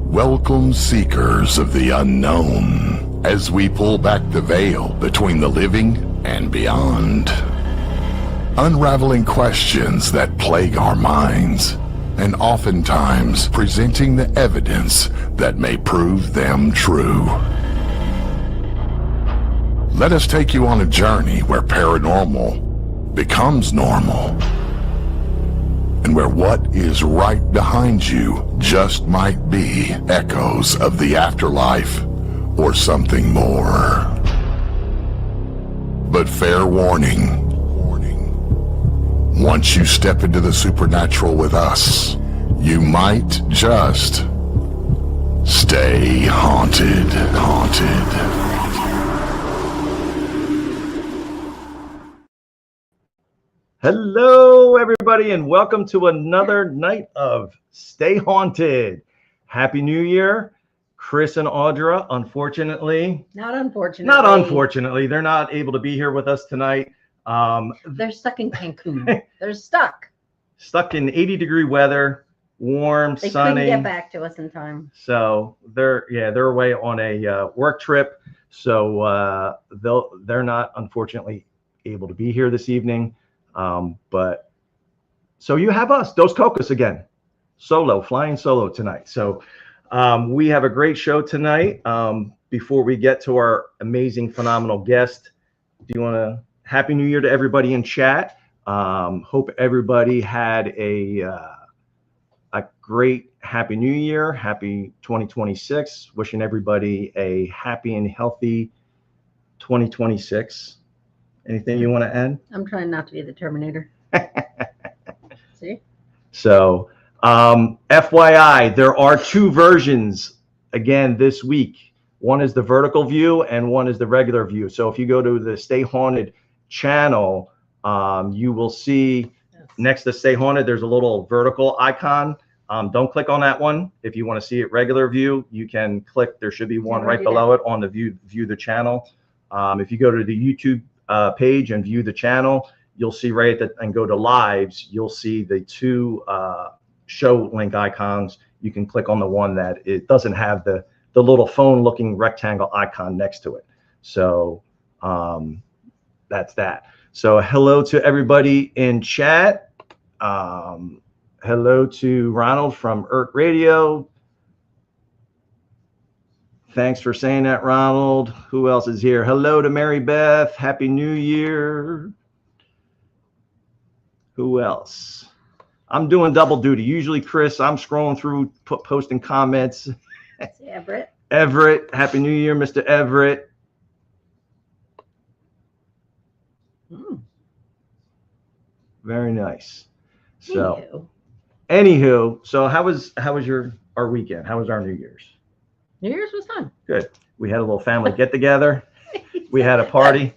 Welcome, seekers of the unknown, as we pull back the veil between the living and beyond. Unraveling questions that plague our minds, and oftentimes presenting the evidence that may prove them true. Let us take you on a journey where paranormal becomes normal, and where what is right behind you just might be echoes of the afterlife or something more. But fair warning, once you step into the supernatural with us, you might just stay haunted. Hello, everybody, and welcome to another night of Stay Haunted. Happy New Year. Chris and Audra, unfortunately. Not unfortunately, they're not able to be here with us tonight. They're stuck in Cancun. They're stuck in 80-degree weather, warm, they sunny. Couldn't get back to us in time. So they're away on a work trip. So they're not, unfortunately, able to be here this evening. But so you have us, Dos Cocos, again, flying solo tonight. So we have a great show tonight. Before we get to our amazing, phenomenal guest, do you want to Happy New Year to everybody in chat? Hope everybody had a great Happy New Year, happy 2026. Wishing everybody a happy and healthy 2026. Anything you want to add? I'm trying not to be the Terminator. See? So, FYI, there are two versions again this week. One is the vertical view and one is the regular view. So if you go to the Stay Haunted channel, you will see next to Stay Haunted, there's a little vertical icon. Don't click on that one. If you want to see it regular view, you can click. There should be one right below it on the view the channel. If you go to the YouTube page and view the channel, you'll see right at the, and go to lives, you'll see the two show link icons. You can click on the one that it doesn't have the little phone looking rectangle icon next to it. So that's that. So hello to everybody in chat. Hello to Ronald from ERT Radio. Thanks for saying that, Ronald. Who else is here? Hello to Mary Beth. Happy New Year. Who else? I'm doing double duty. Usually, Chris, I'm scrolling through, posting comments. That's Everett. Everett. Happy New Year, Mr. Everett. Very nice. So, anywho, so how was our weekend? How was our New Year's? New Year's was fun. Good. We had a little family get together. We had a party.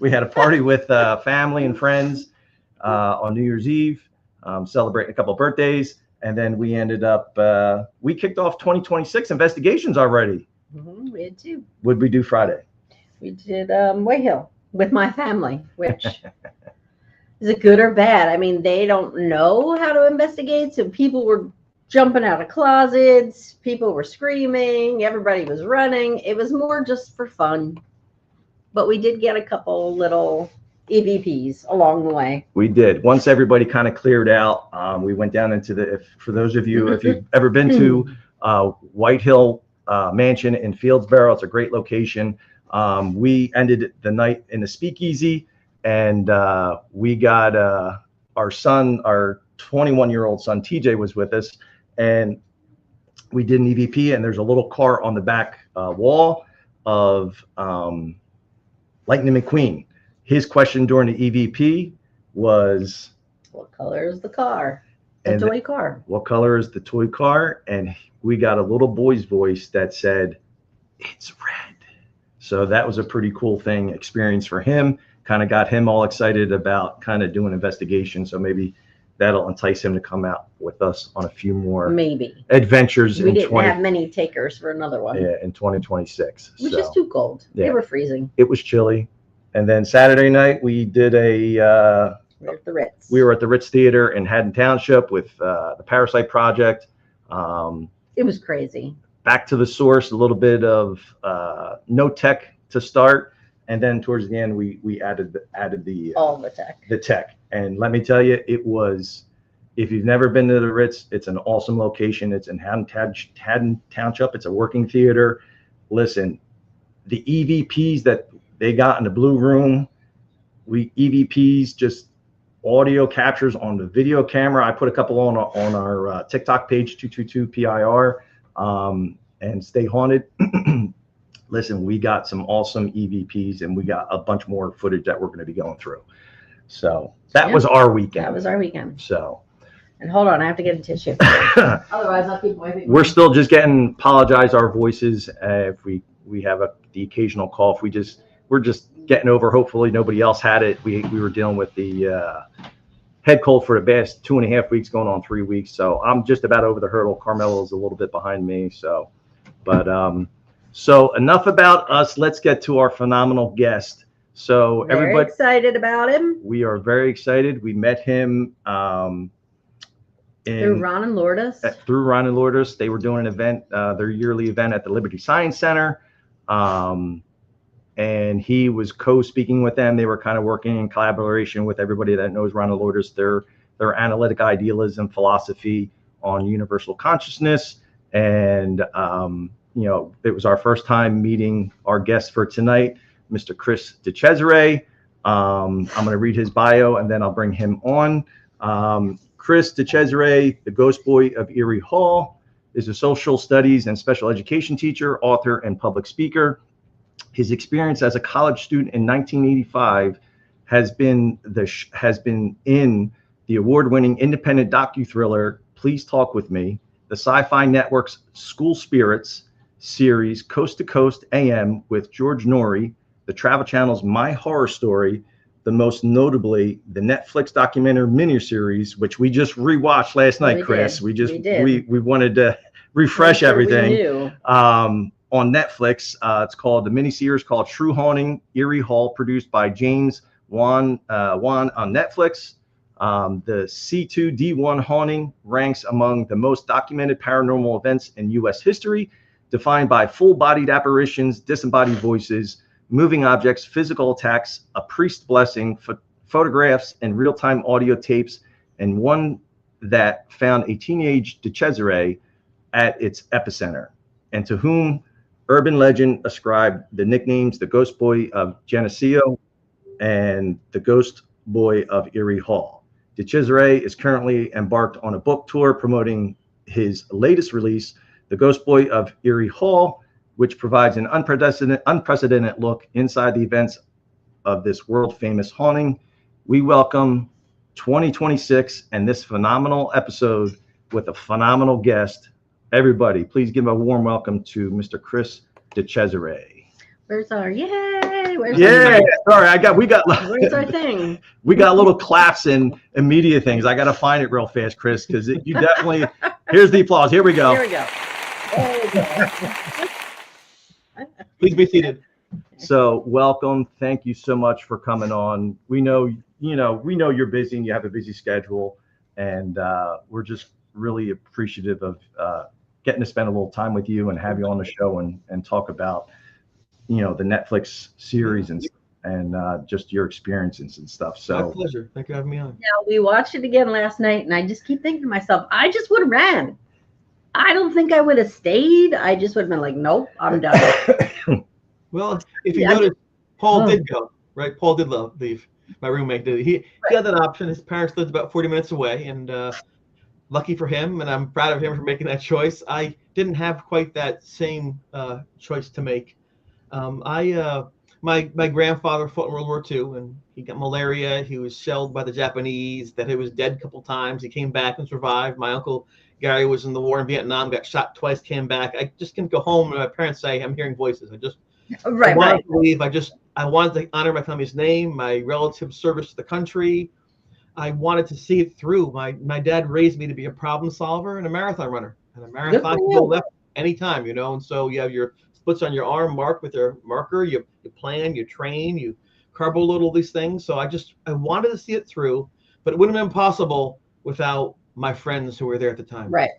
We had a party with family and friends on New Year's Eve, celebrating a couple of birthdays. And then we ended up, we kicked off 2026 investigations already. We had two. What did we do Friday? We did Way Hill with my family, which is it good or bad? I mean, they don't know how to investigate. So people were jumping out of closets, people were screaming, everybody was running. It was more just for fun. But we did get a couple little EVPs along the way. We did. Once everybody kind of cleared out, we went down into for those of you, if you've ever been to White Hill Mansion in Fieldsboro, it's a great location. We ended the night in the speakeasy, and we got our son, our 21-year-old son, TJ, was with us. And we did an EVP, and there's a little car on the back wall of Lightning McQueen. His question during the EVP was, what color is the car? The toy car. What color is the toy car? And we got a little boy's voice that said, it's red. So that was a pretty cool experience for him. Kind of got him all excited about kind of doing investigation. So maybe that'll entice him to come out with us on a few more adventures. We didn't have many takers for another one. Yeah, in 2026. Which is too cold. Yeah. They were freezing. It was chilly. And then Saturday night we did we were at the Ritz. We were at the Ritz Theater in Haddon Township with the Parasite Project. it was crazy. Back to the source, a little bit of no tech to start, and then towards the end we added the All the tech. The tech. And let me tell you, it was, if you've never been to the Ritz, it's an awesome location. It's in Haddon Township. It's a working theater. Listen, the EVPs that they got in the Blue Room, EVPs, just audio captures on the video camera. I put a couple on our TikTok page, 222 PIR, and Stay Haunted. Listen, we got some awesome EVPs, and we got a bunch more footage that we're going to be going through. So that was our weekend. That was our weekend. So. And hold on, I have to get a tissue. Otherwise, I'll keep wiping. We're still just apologize our voices if we have the occasional cough. We're just getting over. Hopefully nobody else had it. We were dealing with the head cold for the past 2.5 weeks, going on 3 weeks. So I'm just about over the hurdle. Carmelo's a little bit behind me. So, so enough about us. Let's get to our phenomenal guest. So everybody excited about him. We are very excited. We met him through Ron and Lourdes. Through Ron and Lourdes. They were doing an event, their yearly event at the Liberty Science Center. And he was co-speaking with them. They were kind of working in collaboration with everybody that knows Ron and Lourdes, their analytic idealism philosophy on universal consciousness. And, it was our first time meeting our guest for tonight, Mr. Chris DeCesare. I'm going to read his bio and then I'll bring him on. Chris DeCesare, the Ghost Boy of Eerie Hall, is a social studies and special education teacher, author, and public speaker. His experience as a college student in 1985 has been in the award-winning independent docu-thriller Please Talk With Me, the Syfy Network's School Spirits series Coast to Coast AM with George Noory, the Travel Channel's My Horror Story, the most notably the Netflix documentary miniseries, which we just rewatched last night, Chris. We wanted to refresh everything. On Netflix, it's called the miniseries called True Haunting Eerie Hall, produced by James Wan on Netflix. The C2D1 Haunting ranks among the most documented paranormal events in U.S. history, defined by full-bodied apparitions, disembodied voices, moving objects, physical attacks, a priest blessing, photographs, and real-time audio tapes, and one that found a teenage DeCesare at its epicenter, and to whom urban legend ascribed the nicknames the Ghost Boy of Geneseo and the Ghost Boy of Eerie Hall. DeCesare is currently embarked on a book tour promoting his latest release, The Ghost Boy of Eerie Hall, which provides an unprecedented look inside the events of this world-famous haunting. We welcome 2026 and this phenomenal episode with a phenomenal guest. Everybody, please give a warm welcome to Mr. Chris DeCesare. Where's our yay? Where's our thing? We got little claps and media things. I got to find it real fast, Chris, because you definitely. Here's the applause. Here we go. Here we go. There we go. Please be seated. So welcome. Thank you so much for coming on. We know you're busy and you have a busy schedule, and we're just really appreciative of getting to spend a little time with you and have you on the show and talk about the Netflix series and just your experiences and stuff. So my pleasure. Thank you for having me on. Now, we watched it again last night, and I just keep thinking to myself, I just would have ran. I don't think I would have stayed. I just would have been like, nope, I'm done. Well, if you notice, Paul did go, right? Paul did leave. My roommate did. He had that option. His parents lived about 40 minutes away, and lucky for him, and I'm proud of him for making that choice. I didn't have quite that same choice to make. My grandfather fought in World War II, and he got malaria. He was shelled by the Japanese. That he was dead a couple times. He came back and survived. My uncle Gary was in the war in Vietnam, got shot twice, came back. I just couldn't go home, and my parents say, "I'm hearing voices." I wanted to leave. I wanted to honor my family's name, my relative service to the country. I wanted to see it through. My dad raised me to be a problem solver and a marathon runner. And a marathon can go left anytime, and so you have your splits on your arm marked with your marker. You plan, you train, you carbo load all these things. So I wanted to see it through, but it wouldn't have been possible without my friends who were there at the time. Right.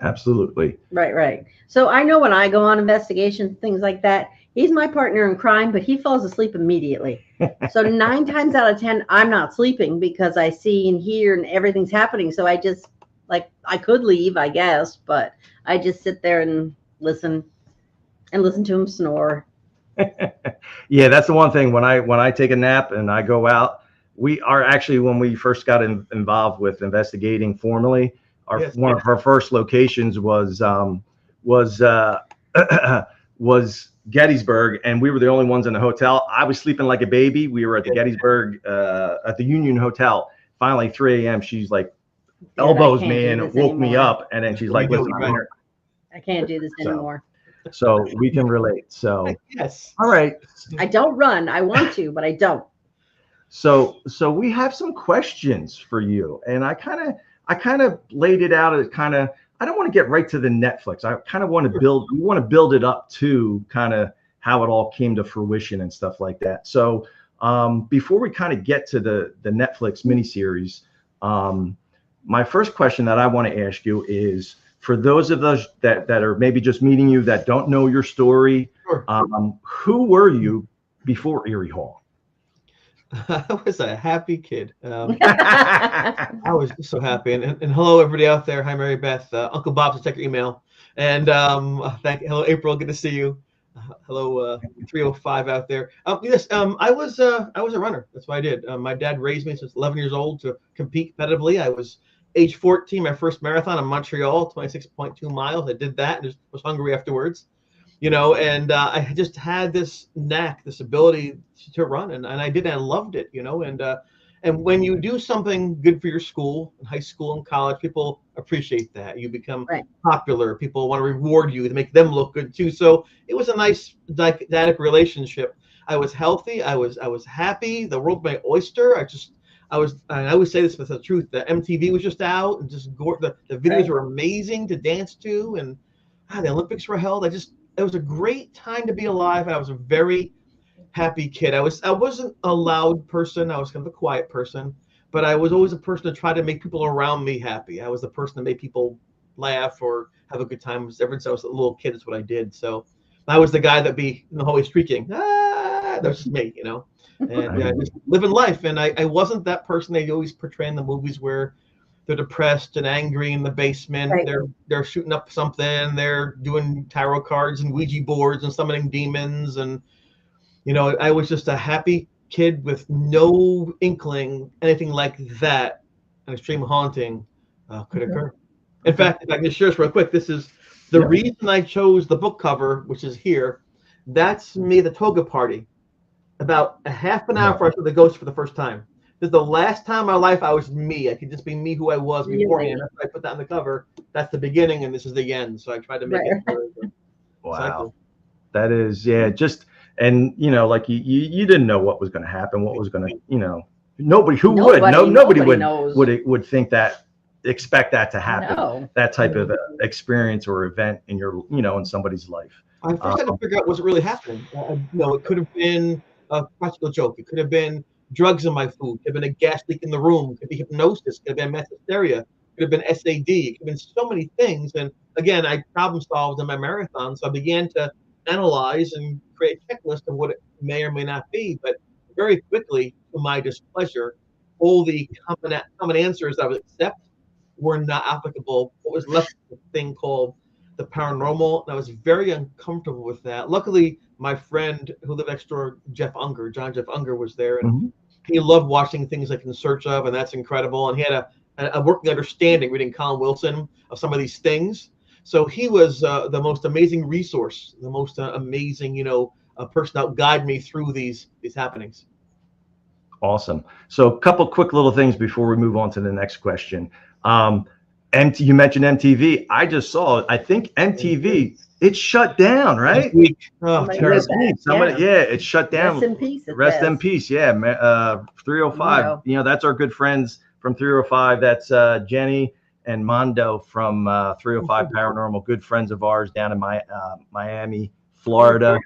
Absolutely. Right. So I know when I go on investigations, things like that, he's my partner in crime, but he falls asleep immediately. So 9 times out of 10, I'm not sleeping because I see and hear and everything's happening. So I just, like, I could leave, I guess, but I just sit there and listen to him snore. Yeah, that's the one thing. When I take a nap and I go out, we are actually, when we first got involved with investigating formally, one of our first locations was was Gettysburg, and we were the only ones in the hotel. I was sleeping like a baby. We were at the Gettysburg at the Union Hotel. Finally, 3 a.m. She's like elbows me and woke me up, and then she's like, "Listen, I'm here. I can't do this anymore." So we can relate. So yes. All right. I don't run. I want to, but I don't. So we have some questions for you, and I kind of laid it out as kind of, I don't want to get right to the Netflix. I kind of want to build it up to kind of how it all came to fruition and stuff like that. So before we kind of get to the Netflix miniseries, my first question that I want to ask you is, for those of us that are maybe just meeting you that don't know your story, Sure. Who were you before Eerie Hall? I was a happy kid. I was just so happy. And hello, everybody out there. Hi, Mary Beth. Uncle Bob, to check your email. And hello, April. Good to see you. Hello, 305 out there. Yes, I was a runner. That's what I did. My dad raised me since 11 years old to compete competitively. I was age 14, my first marathon in Montreal, 26.2 miles. I did that and just was hungry afterwards, and I just had this knack, this ability to run, and I did, and I loved it, and when you do something good for your school, in high school and college, people appreciate that. You become popular. People want to reward you to make them look good too. So it was a nice dynamic relationship. I was healthy. I was happy. The world was my oyster. I always say this with the truth. The MTV was just out, and just the videos were amazing to dance to, and the Olympics were held. It was a great time to be alive, and I was a very happy kid. I wasn't a loud person. I was kind of a quiet person, but I was always a person to try to make people around me happy. I was the person that made people laugh or have a good time. Ever since I was a little kid, that's what I did. So I was the guy that'd be always shrieking. That was just me, and just living life. And I wasn't that person they always portray in the movies where they're depressed and angry in the basement. Right. They're shooting up something. They're doing tarot cards and Ouija boards and summoning demons. And, I was just a happy kid with no inkling anything like that, an extreme haunting could occur. In fact, if I can share this real quick, this is the reason I chose the book cover, which is here. That's me at the toga party. About a half an hour before I saw the ghost for the first time. This is the last time in my life I was me. I could just be me who I was beforehand. That's why I put that on the cover. That's the beginning, and this is the end. So I tried to make it. Wow. That is, just, and, like you didn't know what was going to happen, what was going to, nobody would think that, expect that to happen, that type of experience or event in your, in somebody's life. I first had to figure out was it really happening. It could have been a practical joke. It could have been drugs in my food. It could have been a gas leak in the room. It could be hypnosis. It could have been mass hysteria. It could have been SAD. It could have been so many things. And again, I problem solved in my marathon. So I began to analyze and create a checklist of what it may or may not be. But very quickly, to my displeasure, all the common answers I would accept were not applicable. What was left was a thing called the paranormal, and I was very uncomfortable with that. Luckily, my friend who lived next door, John Jeff Unger, was there, and he loved watching things like In Search Of, and that's incredible. And he had a working understanding, reading Colin Wilson, of some of these things. So he was the most amazing resource, the most amazing, person that would guide me through these happenings. Awesome. So a couple quick little things before we move on to the next question. You mentioned MTV. I just saw it. I think MTV, it shut down, right? It shut down. Rest in peace. Rest in peace. Yeah. 305. That's our good friends from 305. That's Jenny and Mondo from 305 Paranormal, good friends of ours down in Miami, Florida.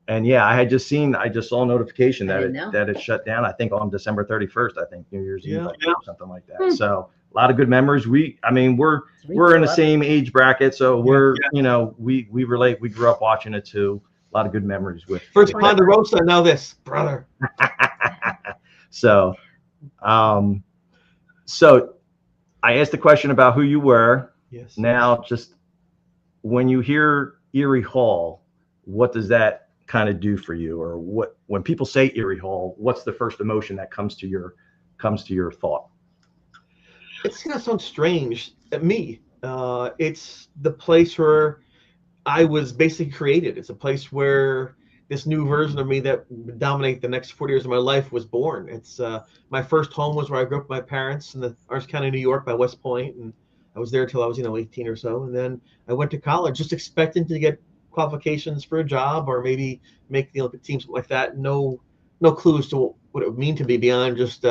And I just saw a notification that it shut down, I think on December 31st, I think New Year's Eve or something like that. So a lot of good memories. We're in the same age bracket, so we're we relate. We grew up watching it too. A lot of good memories with First Ponderosa, now this, brother. So, so I asked a question about who you were. Yes. Now, just when you hear Eerie Hall, what does that kind of do for you? Or what, when people say Eerie Hall, what's the first emotion that comes to your thought? It's going to sound strange at me. It's the place where I was basically created. It's a place where this new version of me that would dominate the next 40 years of my life was born. It's my first home was where I grew up with my parents in the Orange County, New York, by West Point, and I was there till I was 18 or so, and then I went to college just expecting to get qualifications for a job or maybe make the Olympic team, something like that. No clues to what it would mean to be beyond just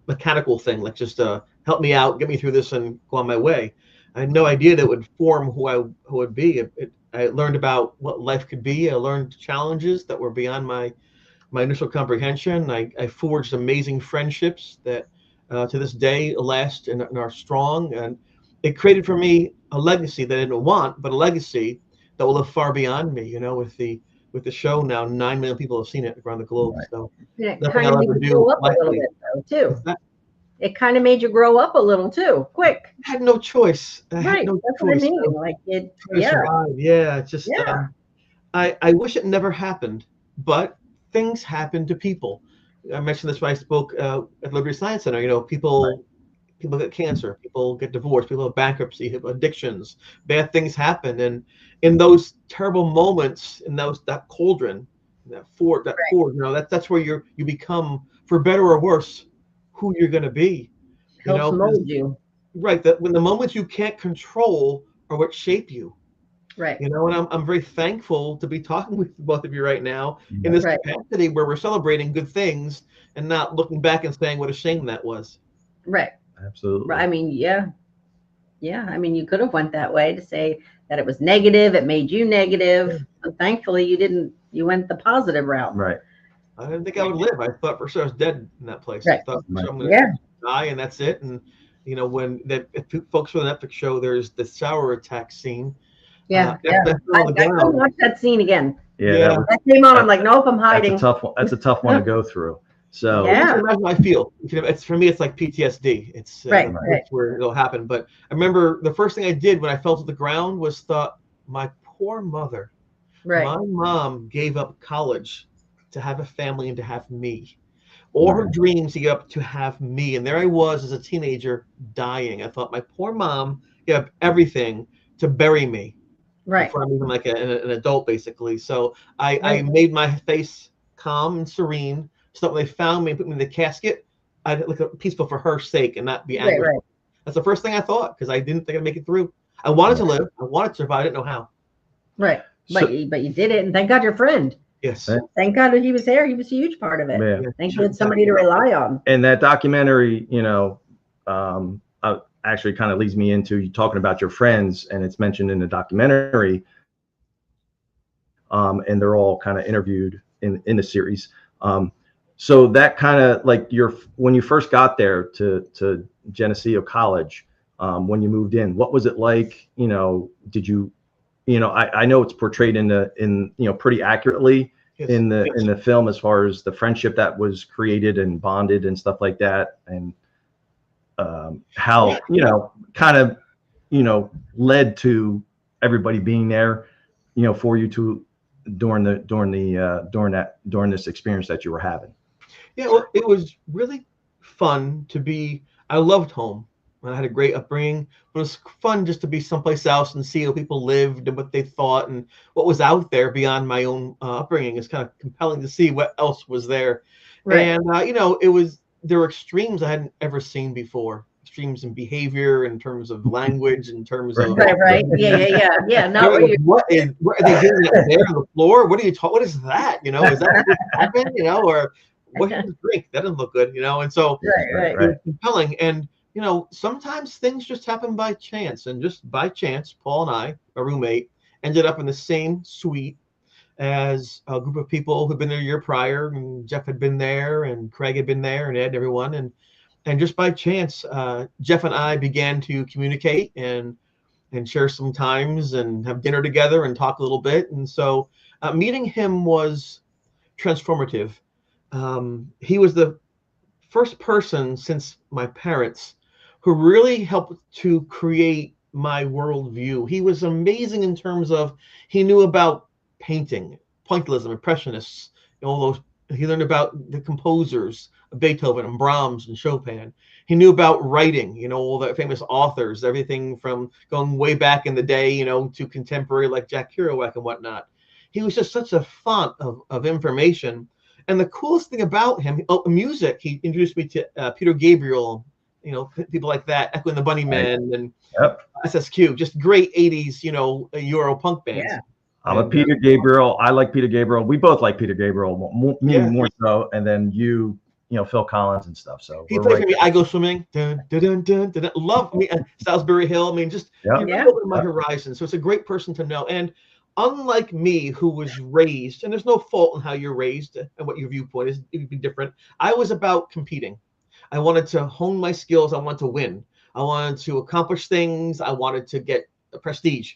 mechanical thing, like just help me out, get me through this, and go on my way. I had no idea that it would form who I would be. I learned about what life could be. I learned challenges that were beyond my initial comprehension. I forged amazing friendships that to this day last and are strong. And it created for me a legacy that I didn't want, but a legacy that will live far beyond me. With the show now, 9 million people have seen it around the globe. Right. So it kind of made you grow up a little bit, though, too. It kind of made you grow up a little too, quick. I had no choice. Right, that's what I mean. Like it, yeah. Just I wish it never happened, but things happen to people. I mentioned this when I spoke at Liberty Science Center. People get cancer, people get divorced, people have bankruptcy, have addictions, bad things happen, and in those terrible moments, in that cauldron, that fort, that's where you become, for better or worse, who you're going to be. Helps mold you. Right. That when the moments you can't control are what shape you. Right. And I'm very thankful to be talking with both of you right now in this capacity where we're celebrating good things and not looking back and saying what a shame that was. Right. Absolutely. I mean, yeah. I mean, you could have went that way to say that it was negative. It made you negative. But thankfully, you didn't. You went the positive route. Right. I didn't think I would live. I thought for sure I was dead in that place. Right. I thought for sure I'm going to die and that's it. And when if folks for the Netflix show, there's the shower attack scene. I couldn't watch that scene again. Yeah. That came on. I'm like, nope, I'm hiding. That's a tough one. That's a tough one to go through. So imagine how I feel. It's for me. It's like PTSD. It's where it'll happen. But I remember the first thing I did when I fell to the ground was thought, my poor mother. Right. My mom gave up college to have a family and to have me. All her dreams to get up to have me. And there I was as a teenager dying. I thought, my poor mom gave up everything to bury me. Right. Before I'm even like an adult, basically. So I made my face calm and serene so that when they found me and put me in the casket, I'd look peaceful for her sake and not be angry. Right. That's the first thing I thought, because I didn't think I'd make it through. I wanted to live. I wanted to survive. I didn't know how. Right. But you did it, and thank God your friend. Yes. Thank God that he was there. He was a huge part of it. Yeah. Thank you had somebody to rely on. And that documentary, actually kind of leads me into you talking about your friends, and it's mentioned in the documentary. And they're all kind of interviewed in the series. So that kind of like when you first got there to Geneseo College, when you moved in, what was it like? Did you? I know it's portrayed in pretty accurately in the film as far as the friendship that was created and bonded and stuff like that, and how kind of led to everybody being there, for you to during this experience that you were having. Yeah, well, it was really fun to be. I loved home. I had a great upbringing, but it was fun just to be someplace else and see how people lived and what they thought and what was out there beyond my own upbringing. It's kind of compelling to see what else was there. Right. And, there were extremes I hadn't ever seen before. Extremes in behavior, in terms of language, in terms of. Right. Yeah. Now what are they doing there on the floor? What are you talking? What is that? Is that what happened? Or what did you drink? That doesn't look good, And so it was compelling. And, sometimes things just happen by chance, and just by chance, Paul and I, a roommate, ended up in the same suite as a group of people who'd been there a year prior, and Jeff had been there, and Craig had been there, and Ed, and everyone. And And just by chance, Jeff and I began to communicate and share some times and have dinner together and talk a little bit. And so meeting him was transformative. He was the first person since my parents who really helped to create my worldview. He was amazing in terms of he knew about painting, pointillism, impressionists, all those. He learned about the composers, Beethoven and Brahms and Chopin. He knew about writing, all the famous authors, everything from going way back in the day, to contemporary like Jack Kerouac and whatnot. He was just such a font of information. And the coolest thing about him, music, he introduced me to Peter Gabriel, people like that, Echo and the Bunnymen and SSQ, just great 80s, Euro punk bands. Yeah. I'm a Peter Gabriel. I like Peter Gabriel. We both like Peter Gabriel, more so. And then Phil Collins and stuff. So he plays for me. I Go Swimming. Dun, dun, dun, dun, dun. Love me. Salisbury Hill. I mean, just open my horizon. So it's a great person to know. And unlike me, who was raised, and there's no fault in how you're raised and what your viewpoint is, it would be different. I was about competing. I wanted to hone my skills. I wanted to win. I wanted to accomplish things. I wanted to get a prestige.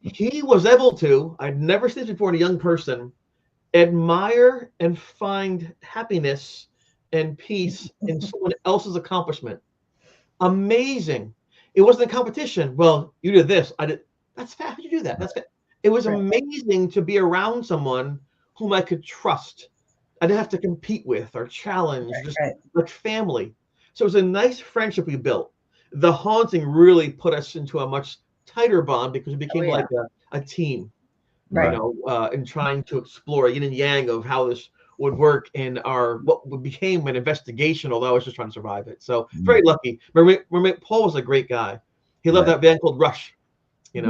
He was able to, I'd never seen this before in a young person, admire and find happiness and peace in someone else's accomplishment. Amazing. It wasn't a competition. Well, you did this. I did. That's fast. How'd you do that? That's fast. It was amazing to be around someone whom I could trust. I didn't have to compete with or challenge, just like family. So it was a nice friendship we built. The Haunting really put us into a much tighter bond because we became like a team, in trying to explore yin and yang of how this would work in our what became an investigation, although I was just trying to survive it. So very lucky. Roommate Paul was a great guy. He loved that band called Rush, like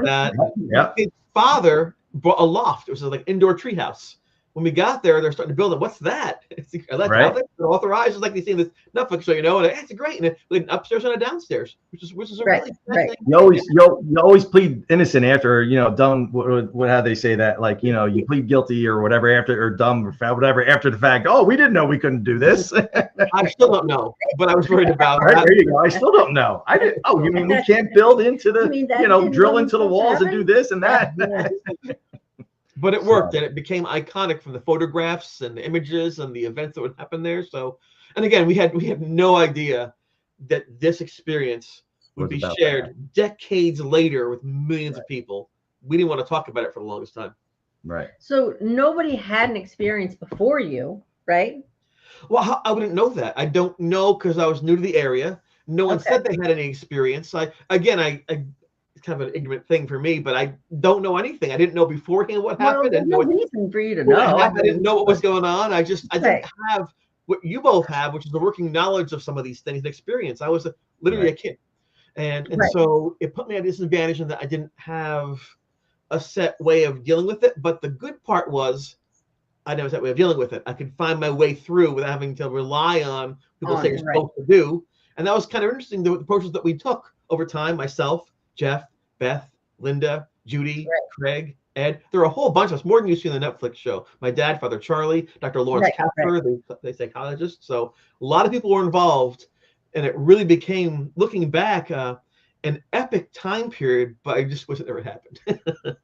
that. His father brought a loft. It was like indoor treehouse. When we got there, they're starting to build it. What's that? It's authorized. It's like they see this Netflix show, and it's great. And we had an upstairs and a downstairs, which is a really thing. You always plead innocent after dumb. What how they say that? Like you plead guilty or whatever after or dumb or whatever after the fact. Oh, we didn't know we couldn't do this. I still don't know, but I was worried about that. There you go. I still don't know. I didn't. Oh, you mean we can't build into the drill into the walls and do this and that? But it worked, and it became iconic from the photographs and the images and the events that would happen there. So, and again, we had no idea that this experience would be shared decades later with millions of people. We didn't want to talk about it for the longest time. Right. So nobody had an experience before you, right? Well, I wouldn't know that. I don't know because I was new to the area. No one said they had any experience. I it's kind of an ignorant thing for me, but I don't know anything. I didn't know beforehand what happened. There's no reason for you to know. I didn't know what was going on. I didn't have what you both have, which is the working knowledge of some of these things and experience. I was literally a kid. And so it put me at a disadvantage in that I didn't have a set way of dealing with it. But the good part was I never had that way of dealing with it. I could find my way through without having to rely on people saying you're supposed to do. And that was kind of interesting, the approaches that we took over time, myself, Jeff, Beth, Linda, Judy, Craig, Ed. There are a whole bunch of us, more than you see in the Netflix show. My dad, Father Charlie, Dr. Lawrence Kepler, the psychologist. So a lot of people were involved, and it really became, looking back, an epic time period, but I just wish it never happened.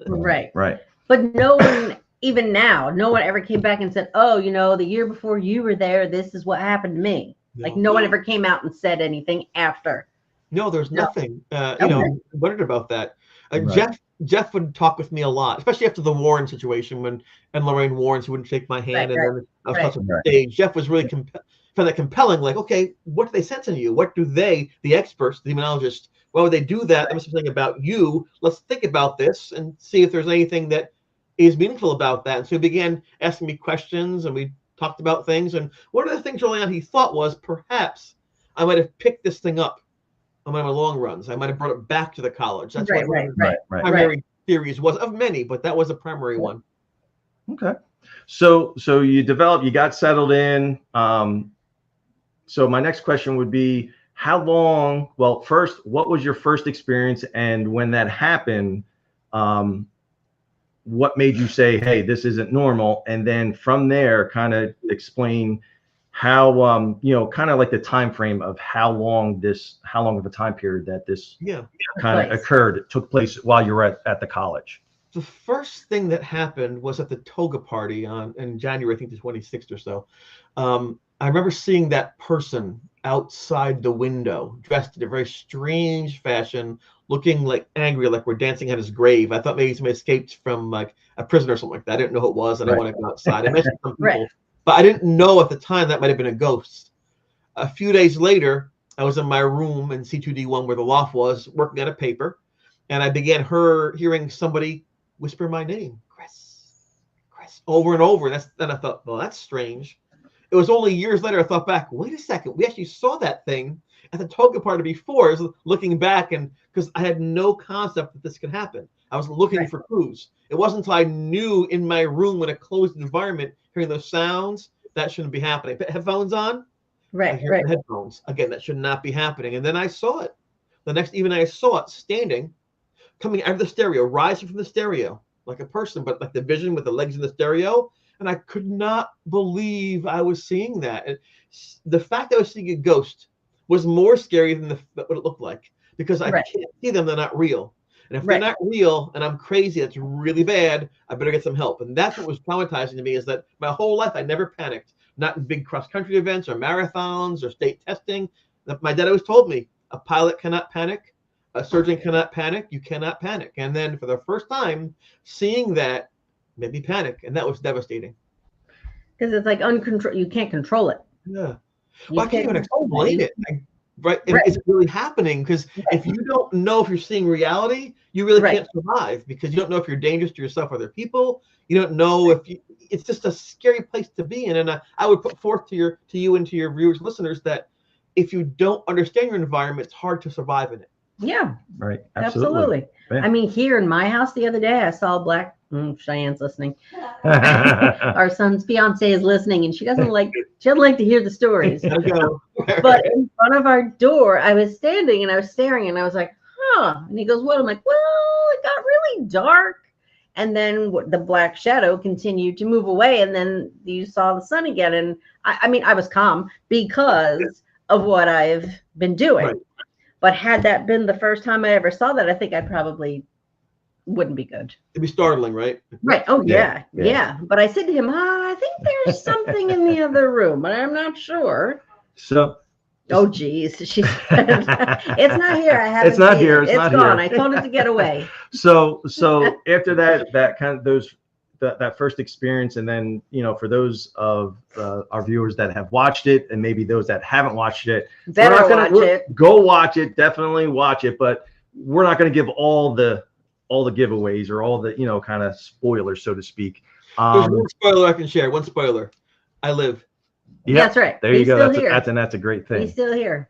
Right. But no one, even now, no one ever came back and said, oh, the year before you were there, this is what happened to me. Like no one ever came out and said anything after. No, there's nothing. Wondered about that. Jeff would talk with me a lot, especially after the Warren situation and Lorraine Warren, she wouldn't shake my hand, and then I was on stage. Jeff was really found that compelling. Like, okay, what do they sense in you? What do they, the experts, the demonologists, why would they do that? There must be something about you. Let's think about this and see if there's anything that is meaningful about that. And so he began asking me questions, and we talked about things. And one of the things early on he thought was perhaps I might have picked this thing up on my long runs. I might have brought it back to the college. That's what primary theories was, of many, but that was a primary one. Okay. So you got settled in. So my next question would be, how long, well, first, what was your first experience? And when that happened, what made you say, hey, this isn't normal? And then from there, kind of explain how kind of like the time frame of how long of a time period that this kind of occurred. It took place while you were at the college. The first thing that happened was at the toga party in January, I think the 26th or so. I remember seeing that person outside the window, dressed in a very strange fashion, looking like angry, like we're dancing at his grave. I thought maybe somebody escaped from like a prison or something like that. I didn't know who it was, and I wanted to go outside. I mentioned some people, but I didn't know at the time that might have been a ghost. A few days later, I was in my room in C2D1 where the loft was, working on a paper, and I began hearing somebody whisper my name, Chris, over and over. Then I thought, well, that's strange. It was only years later I thought back, wait a second, we actually saw that thing at the toga party before. I was looking back, and because I had no concept that this could happen. I was looking for clues. It wasn't until I knew in my room in a closed environment, hearing those sounds, that shouldn't be happening. Put headphones on. Right. Headphones. Again, that should not be happening. And then I saw it. The next evening I saw it standing, coming out of the stereo, rising from the stereo, like a person, but like the vision with the legs in the stereo. And I could not believe I was seeing that. And the fact that I was seeing a ghost was more scary than what it looked like, because I can't see them. They're not real. And if they're not real and I'm crazy, that's really bad. I better get some help. And that's what was traumatizing to me, is that my whole life I never panicked, not in big cross-country events or marathons or state testing. My dad always told me, a pilot cannot panic. A surgeon cannot panic. You cannot panic. And then for the first time, seeing that made me panic, and that was devastating. Because it's like uncontrolled. You can't control it. Yeah. Well, I can't even explain it. Is it really happening? Because if you don't know if you're seeing reality, you really can't survive, because you don't know if you're dangerous to yourself or other people. You don't know if it's just a scary place to be in. And I would put forth to you and to your viewers, listeners, that if you don't understand your environment, it's hard to survive in it. Yeah. Right. Absolutely. Yeah. I mean, here in my house the other day, I saw a black. Cheyenne's listening. Our son's fiance is listening, and she doesn't like to hear the stories. But in front of our door, I was standing and I was staring, and I was like, huh. And he goes, what? I'm like, well, it got really dark. And then the black shadow continued to move away, and then you saw the sun again. And I mean, I was calm because of what I've been doing. Right. But had that been the first time I ever saw that, I think I probably wouldn't be good. It'd be startling, right? Right. Oh, yeah. But I said to him, I think there's something in the other room, but I'm not sure. So. Oh, geez. She said, it's not here. I haven't. It's not here. It's gone. I told it to get away. So after that kind of that first experience, and then, for those of our viewers that have watched it, and maybe those that haven't watched it, go watch it. Definitely watch it. But we're not going to give all the giveaways or all the kind of spoilers, so to speak. There's one spoiler I can share. One spoiler. I live. Yeah, that's right. There you go. That's a great thing. He's still here.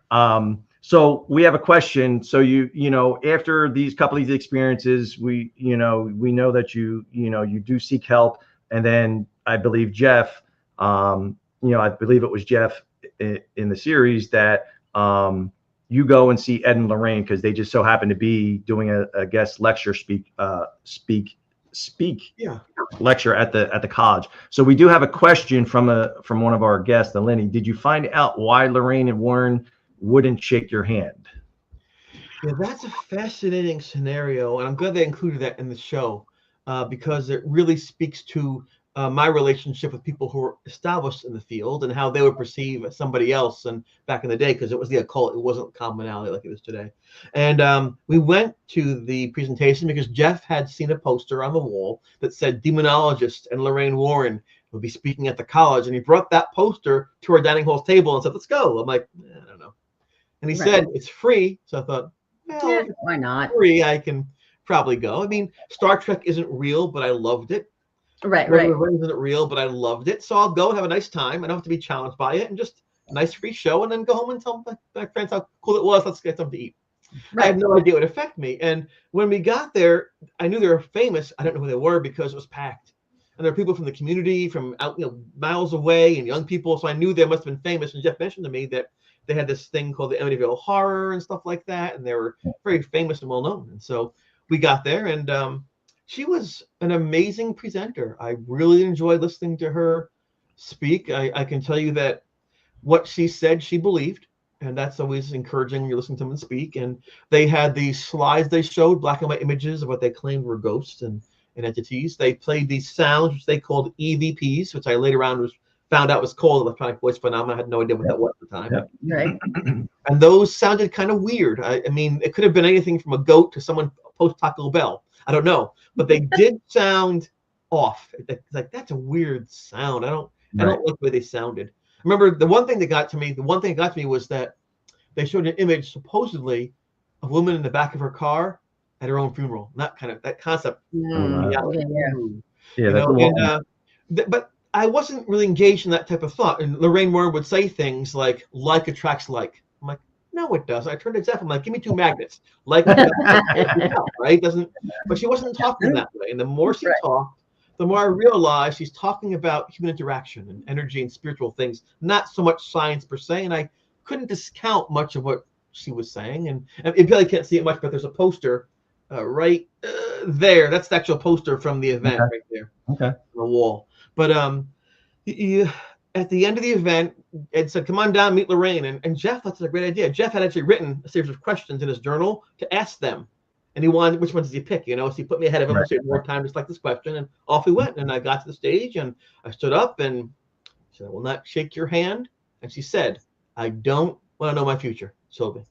So we have a question. So after these couple of these experiences, we know that you do seek help, and then I believe Jeff, I believe it was Jeff in the series that you go and see Ed and Lorraine, because they just so happen to be doing a guest lecture lecture at the college. So we do have a question from one of our guests, Lenny. Did you find out why Lorraine and Warren wouldn't shake your hand? Yeah, that's a fascinating scenario, and I'm glad they included that in the show, because it really speaks to my relationship with people who were established in the field and how they would perceive somebody else. And back in the day, because it was the occult, it wasn't commonality like it is today. And we went to the presentation because Jeff had seen a poster on the wall that said Demonologist and Lorraine Warren will be speaking at the college. And he brought that poster to our dining hall table and said, let's go. I'm like, I don't know. And he said, it's free. So I thought, well, why not? Free, I can probably go. I mean, Star Trek isn't real, but I loved it. Right. Isn't real, but I loved it. So I'll go have a nice time. I don't have to be challenged by it, and just a nice free show, and then go home and tell my friends how cool it was. Let's get something to eat. Right. I had no idea it would affect me. And when we got there, I knew they were famous. I don't know who they were because it was packed. And there were people from the community, from out miles away, and young people. So I knew they must have been famous. And Jeff mentioned to me that they had this thing called the Amityville Horror and stuff like that, and they were very famous and well known. And so we got there, and she was an amazing presenter. I really enjoyed listening to her speak. I can tell you that what she said she believed. And that's always encouraging when you're listening to them speak. And they had these slides they showed, black and white images of what they claimed were ghosts and entities. They played these sounds, which they called EVPs, which I later on found out was called electronic voice phenomena. I had no idea what that was at the time. Right. And those sounded kind of weird. I mean, it could have been anything from a goat to someone post Taco Bell. I don't know, but they did sound off. It's like, that's a weird sound. I don't like the way they sounded. Remember, the one thing that got to me was that they showed an image supposedly of a woman in the back of her car at her own funeral. That concept. But I wasn't really engaged in that type of thought. And Lorraine Warren would say things like attracts like. I'm like, no, it doesn't. I turned to Jeff. I'm like, give me 2 magnets. Like, right? But she wasn't talking that way. And the more she talked, the more I realized she's talking about human interaction and energy and spiritual things, not so much science per se. And I couldn't discount much of what she was saying. And you really can't see it much, but there's a poster right there. That's the actual poster from the event right there on the wall. But at the end of the event, Ed said, come on down, meet Lorraine. And Jeff thought that's a great idea. Jeff had actually written a series of questions in his journal to ask them. And he wanted, which ones did he pick? So he put me ahead of him and said, more time, just like this question. And off we went. And I got to the stage and I stood up and said, I will not shake your hand. And she said, I don't want to know my future, Sylvie.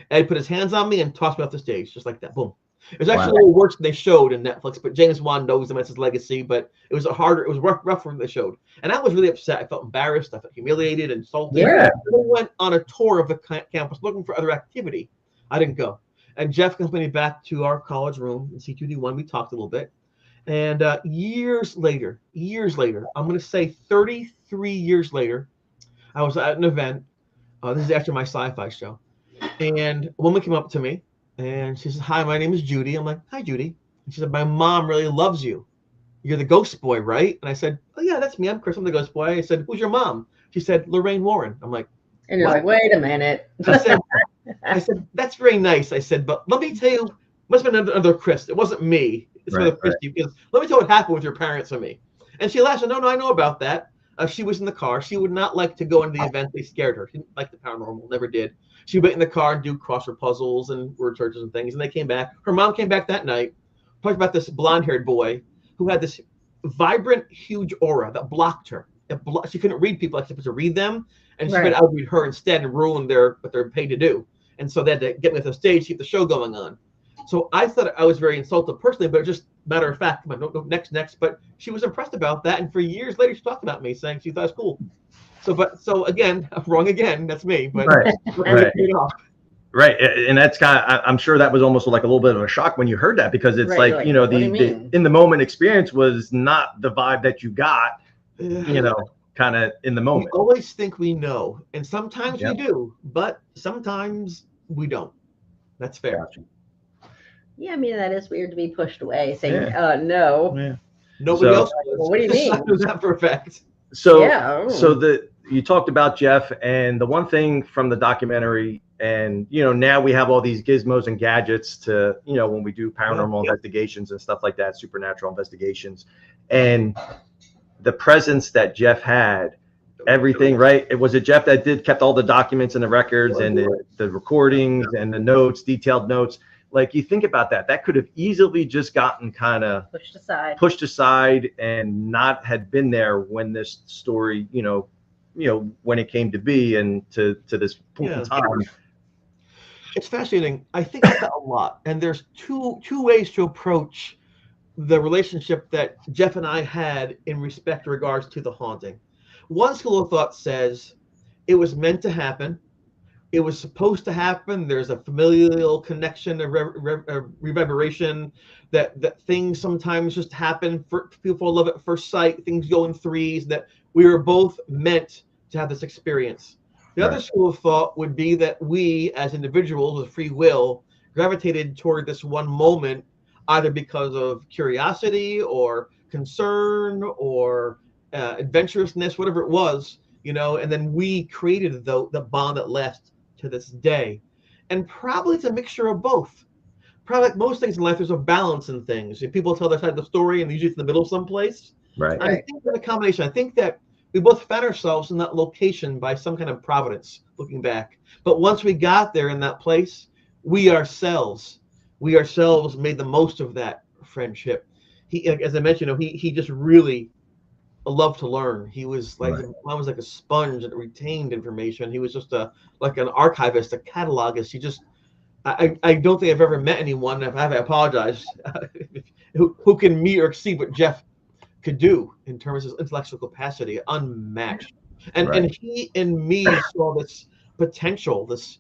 Ed put his hands on me and tossed me off the stage, just like that. Boom. It was actually a little worse than they showed in Netflix, but James Wan knows him as his legacy, but it was rougher than they showed. And I was really upset. I felt embarrassed. I felt humiliated, insulted. Yeah. We went on a tour of the campus looking for other activity. I didn't go. And Jeff accompanied me back to our college room in C2D1. We talked a little bit. And years later, I'm going to say 33 years later, I was at an event. This is after my sci-fi show. And a woman came up to me and she said, hi, my name is Judy. I'm like, hi, Judy. And she said, my mom really loves you. You're the Ghost Boy, right? And I said, oh, yeah, that's me. I'm Chris. I'm the Ghost Boy. I said, who's your mom? She said, Lorraine Warren. I'm like, and you're like, wait a minute. I said, that's very nice. I said, but let me tell you, must have been another Chris. It wasn't me. It's another Christy. Because let me tell you what happened with your parents and me. And she laughed. No, I know about that. She was in the car. She would not like to go into the event. They scared her. She didn't like the paranormal. Never did. She went in the car and do crossword puzzles and word searches and things. And they came back. Her mom came back that night. Talked about this blonde-haired boy who had this vibrant, huge aura that blocked her. She couldn't read people like she was supposed to read them. And she said, I would read her instead and ruin what they're paid to do. And so they had to get me off the stage, keep the show going on. So I thought I was very insulted personally, but just matter of fact, no, next. But she was impressed about that. And for years later, she talked about me saying she thought it was cool. So again, I'm wrong again. That's me. But Right. And that's I'm sure that was almost like a little bit of a shock when you heard that, because it's the in the moment experience was not the vibe that you got, kind of in the moment. We always think we know. And sometimes we do, but sometimes we don't. That's fair. Gotcha. Yeah, I mean, that is weird to be pushed away, saying, no. Yeah. Nobody else was. What do you mean? Knows that for a fact. You talked about Jeff, and the one thing from the documentary, and now we have all these gizmos and gadgets to when we do paranormal investigations and stuff like that, supernatural investigations, and the presence that Jeff had, everything, right? It was Jeff that kept all the documents and the records and the recordings and the notes, detailed notes. Like, you think about that could have easily just gotten kind of pushed aside and not had been there when this story, when it came to be and to this point in time. It's fascinating. I think about that a lot. And there's two ways to approach the relationship that Jeff and I had in regards to the haunting. One school of thought says it was meant to happen. It was supposed to happen. There's a familial connection, a reverberation that things sometimes just happen. For people love at first sight. Things go in threes. That we were both meant to have this experience. The other school of thought would be that we, as individuals with free will, gravitated toward this one moment, either because of curiosity or concern or adventurousness, whatever it was, and then we created the bond that lasts to this day. And probably it's a mixture of both. Probably like most things in life, there's a balance in things. If people tell their side of the story and usually it's in the middle someplace. Right. I think it's a combination. I think that we both found ourselves in that location by some kind of providence, looking back. But once we got there in that place, we ourselves made the most of that friendship. He, as I mentioned, he just really loved to learn. He was like, I was like a sponge that retained information. He was just like an archivist, a catalogist. He just, I don't think I've ever met anyone, if I have, I apologize, who can meet or exceed what Jeff could do in terms of his intellectual capacity, unmatched. And he and me saw this potential, this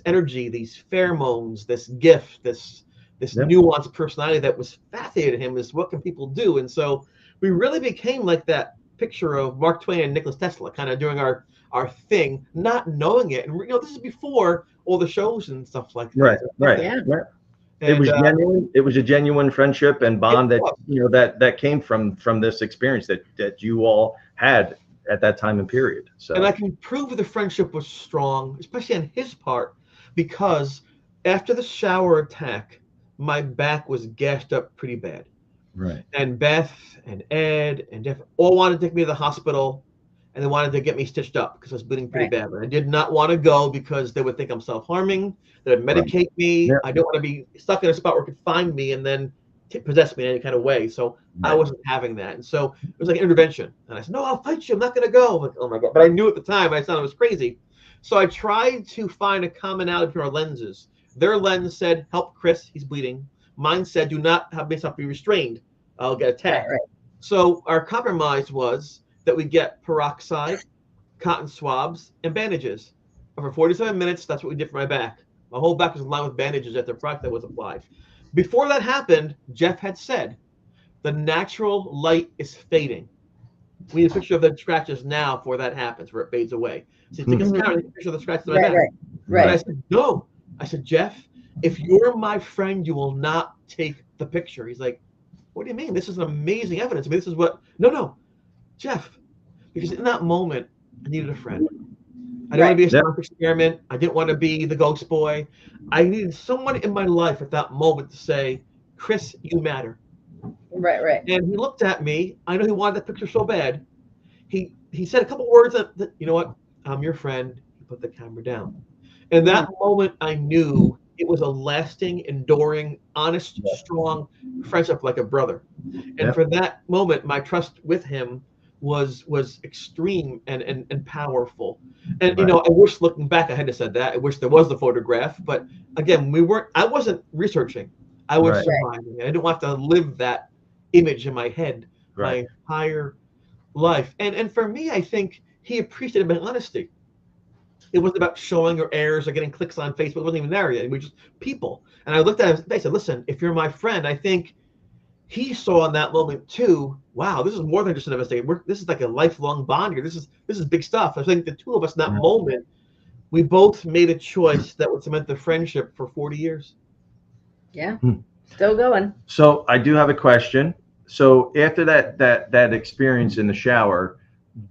energy, these pheromones, this gift, this nuanced personality that was fascinating him, is what can people do? And so we really became like that picture of Mark Twain and Nikola Tesla, kind of doing our thing, not knowing it. And this is before all the shows and stuff like that. Right. And, it was genuine. It was a genuine friendship and bond that came from this experience that you all had at that time and period. So, and I can prove the friendship was strong, especially on his part, because after the shower attack, my back was gashed up pretty bad. Right. And Beth and Ed and Jeff all wanted to take me to the hospital, and they wanted to get me stitched up because I was bleeding pretty bad. But I did not want to go because they would think I'm self-harming, they'd medicate me. I don't want to be stuck in a spot where it could find me and then possess me in any kind of way. So I wasn't having that. And so it was like an intervention. And I said, no, I'll fight you. I'm not going to go. I'm like, oh my God. But I knew at the time, I thought it was crazy. So I tried to find a commonality between our lenses. Their lens said, help Chris, he's bleeding. Mine said, do not have myself be restrained. I'll get attacked. So our compromise was that we get peroxide, cotton swabs, and bandages. And for 47 minutes, that's what we did for my back. My whole back was lined with bandages after peroxide was applied. Before that happened, Jeff had said, the natural light is fading. We need a picture of the scratches now before that happens, where it fades away. So take a picture of the scratches on my back. But I said, no. I said, Jeff, if you're my friend, you will not take the picture. He's like, what do you mean? This is an amazing evidence. I mean, this is what, no, Jeff, because in that moment, I needed a friend. I didn't want to be a science experiment. I didn't want to be the ghost boy. I needed someone in my life at that moment to say, Chris, you matter. Right. And he looked at me. I know he wanted that picture so bad. He said a couple words that, you know what, I'm your friend. He put the camera down. And that moment, I knew it was a lasting, enduring, honest, strong friendship, like a brother. And for that moment, my trust with him was extreme and powerful. And I wish, looking back, I had to said that. I wish there was the photograph. But again, I wasn't researching. I was surviving. I didn't want to live that image in my head my entire life. And for me, I think he appreciated my honesty. It wasn't about showing or airs or getting clicks on Facebook. It wasn't even there yet. We were just people. And I looked at him and I said, listen, if you're my friend, I think he saw in that moment too, wow, this is more than just an investigation. This is like a lifelong bond here. This is big stuff. I think the two of us in that moment, we both made a choice that would cement the friendship for 40 years. Yeah. Still going. So I do have a question. So after that experience in the shower,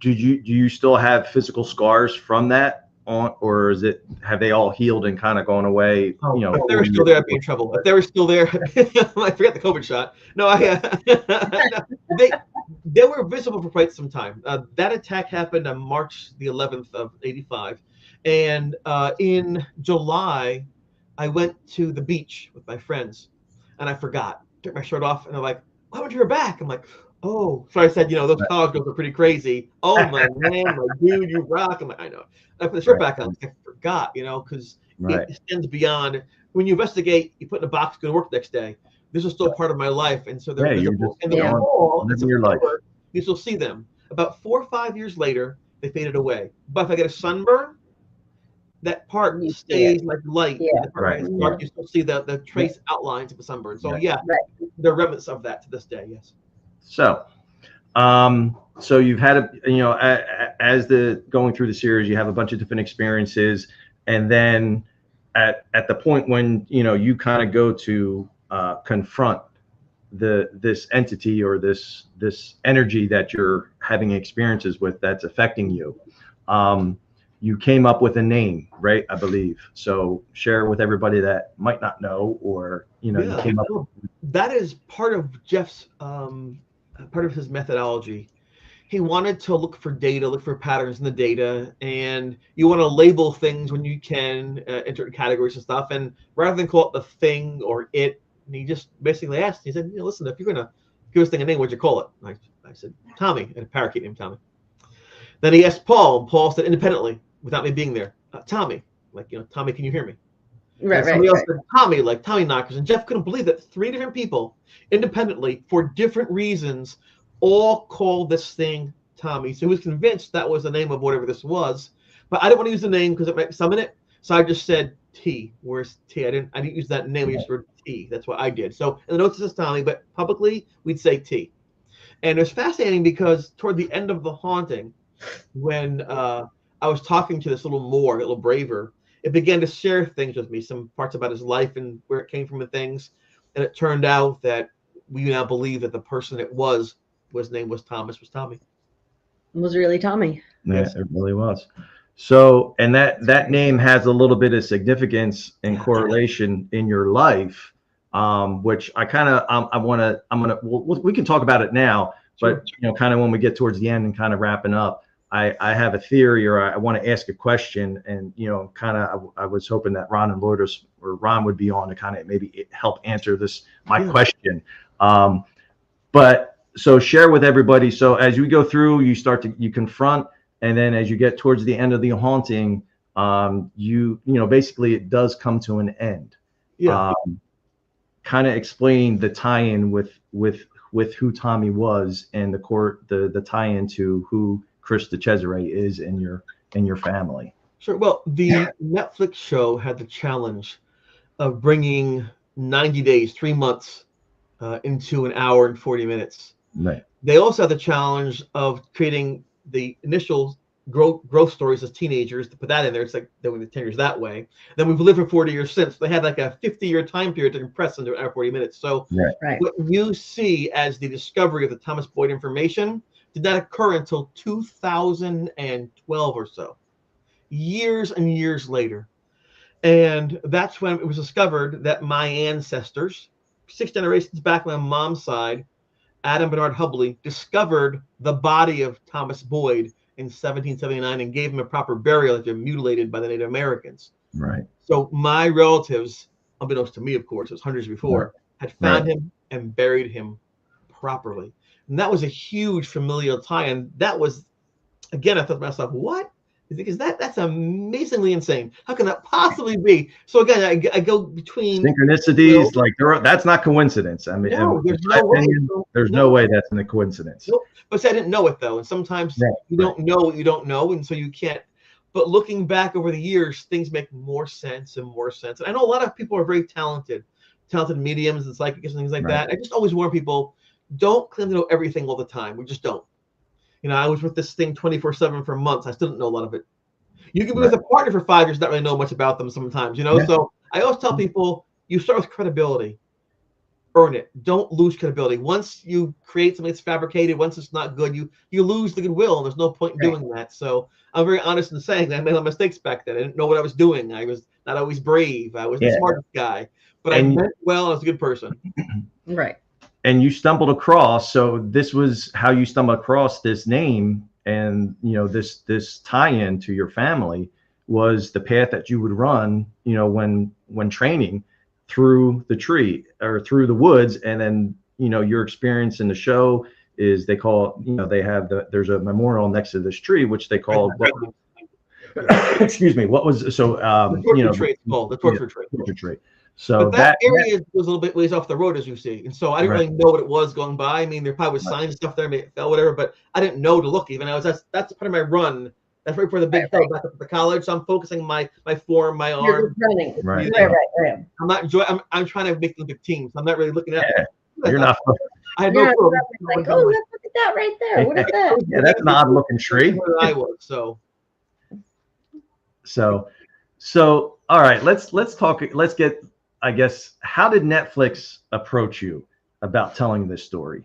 do you still have physical scars from that? Or have they all healed and kind of gone away? If they were still there, I'd be in trouble. If they were still there, I forget the COVID shot. No, they were visible for quite some time. That attack happened on March the 11th of '85, and in July, I went to the beach with my friends, and I forgot. Took my shirt off, and they're like, "Why would you back?" I'm like, oh. So I said, those college girls are pretty crazy. Oh my man, my dude, you rock. I'm like, I know. I put the shirt back on. I forgot, because it extends beyond. When you investigate, you put in a box, go to work the next day. This is still part of my life, and so they're visible. And they're all living your life. You still see them. About 4 or 5 years later, they faded away. But if I get a sunburn, that part stays like light. You still see the trace outlines of the sunburn. So there are remnants of that to this day. Yes. So, so you've had as going through the series, you have a bunch of different experiences, and then at the point when you kind of go to confront this entity or this energy that you're having experiences with that's affecting you, you came up with a name, right? I believe. So share with everybody that might not know, or you came up. That is part of Jeff's part of his methodology. he wanted to look for data, look for patterns in the data, and you want to label things when you can, enter categories and stuff. And rather than call it the thing or it, and he just basically asked, he said, listen, if you're going to give this thing a name, what'd you call it? And I said, Tommy, and a parakeet named Tommy. Then he asked Paul, and Paul said independently, without me being there, Tommy, Tommy, can you hear me? Right, Somebody else said Tommy, like Tommy Knockers. And Jeff couldn't believe that 3 different people, independently, for different reasons, all called this thing Tommy. So he was convinced that was the name of whatever this was. But I didn't want to use the name because it might summon it. So I just said T. Where's T? I didn't use that name. I used the word T. That's what I did. So in the notes it says Tommy, but publicly we'd say T. And it was fascinating because toward the end of the haunting, when I was talking to this little Moor, a little braver, it began to share things with me, some parts about his life and where it came from and things. And it turned out that we now believe that the person it was, his name was Thomas, was Tommy. It was really Tommy. Yeah, Yes. it really was. So, and that name has a little bit of significance and correlation in your life, which I kind of, we can talk about it now, but kind of when we get towards the end and kind of wrapping up, I have a theory, or I want to ask a question, and kind of I was hoping that Ron and Lourdes, or Ron would be on to kind of maybe help answer my question. But so share with everybody. So as you go through, you confront, and then as you get towards the end of the haunting, basically it does come to an end. Yeah. Kind of explain the tie-in with who Tommy was, and the tie-in to who Chris de Cesare is in your family. Sure. Well, the Netflix show had the challenge of bringing 90 days, 3 months, into an hour and 40 minutes. Right. They also had the challenge of creating the initial growth stories as teenagers, to put that in there. It's like they went 10 years that way. Then we've lived for 40 years since. They had like a 50-year time period to compress into an hour 40 minutes. So Right. what you see as the discovery of the Thomas Boyd information did not occur until 2012 or so, years and years later. And that's when it was discovered that my ancestors, 6 generations back on my mom's side, Adam Bernard Hubley, discovered the body of Thomas Boyd in 1779 and gave him a proper burial after mutilated by the Native Americans. Right. So my relatives, unbeknownst to me, of course, it was hundreds before, had found him and buried him properly. And that was a huge familial tie. And that was, again, I thought to myself, what? Because that's amazingly insane. How can that possibly be? So again, I go between synchronicities, that's not coincidence. I mean, no, there's no way that's a coincidence. Nope. But see, I didn't know it though, and sometimes you don't know what you don't know, and so you can't. But looking back over the years, things make more sense and more sense. And I know a lot of people are very talented mediums and psychics and things like that. I just always warn people, don't claim to know everything all the time. We just don't. I was with this thing 24/7 for months. I still didn't know a lot of it. You can be with a partner for 5 years, not really know much about them sometimes, So I always tell people, you start with credibility. Earn it. Don't lose credibility. Once you create something that's fabricated, once it's not good, you lose the goodwill, and there's no point in doing that. So I'm very honest in saying that I made a lot of mistakes back then. I didn't know what I was doing. I was not always brave. I was the smartest guy, but I meant well. I was a good person. Right. And you stumbled across, so this was how you stumbled across this name, and this tie-in to your family was the path that you would run, when training through the tree or through the woods. And then your experience in the show is they call there's a memorial next to this tree which they call excuse me, what was the torture tree. So but that area was a little bit ways off the road, as you see, and so I didn't really know what it was going by. I mean, there probably was signs and stuff there, maybe it fell, whatever, but I didn't know to look. Even that's part of my run. That's right before the big hill back up at the college. So I'm focusing my form, my arm. Running. Right. I'm not enjoying. I'm trying to make the big teams. I'm not really looking at. You're not. I had no clue. Like, oh, look at that right there. What is that? Yeah, that's an odd looking tree. Where I was So all right, let's talk. Let's get. I guess, how did Netflix approach you about telling this story?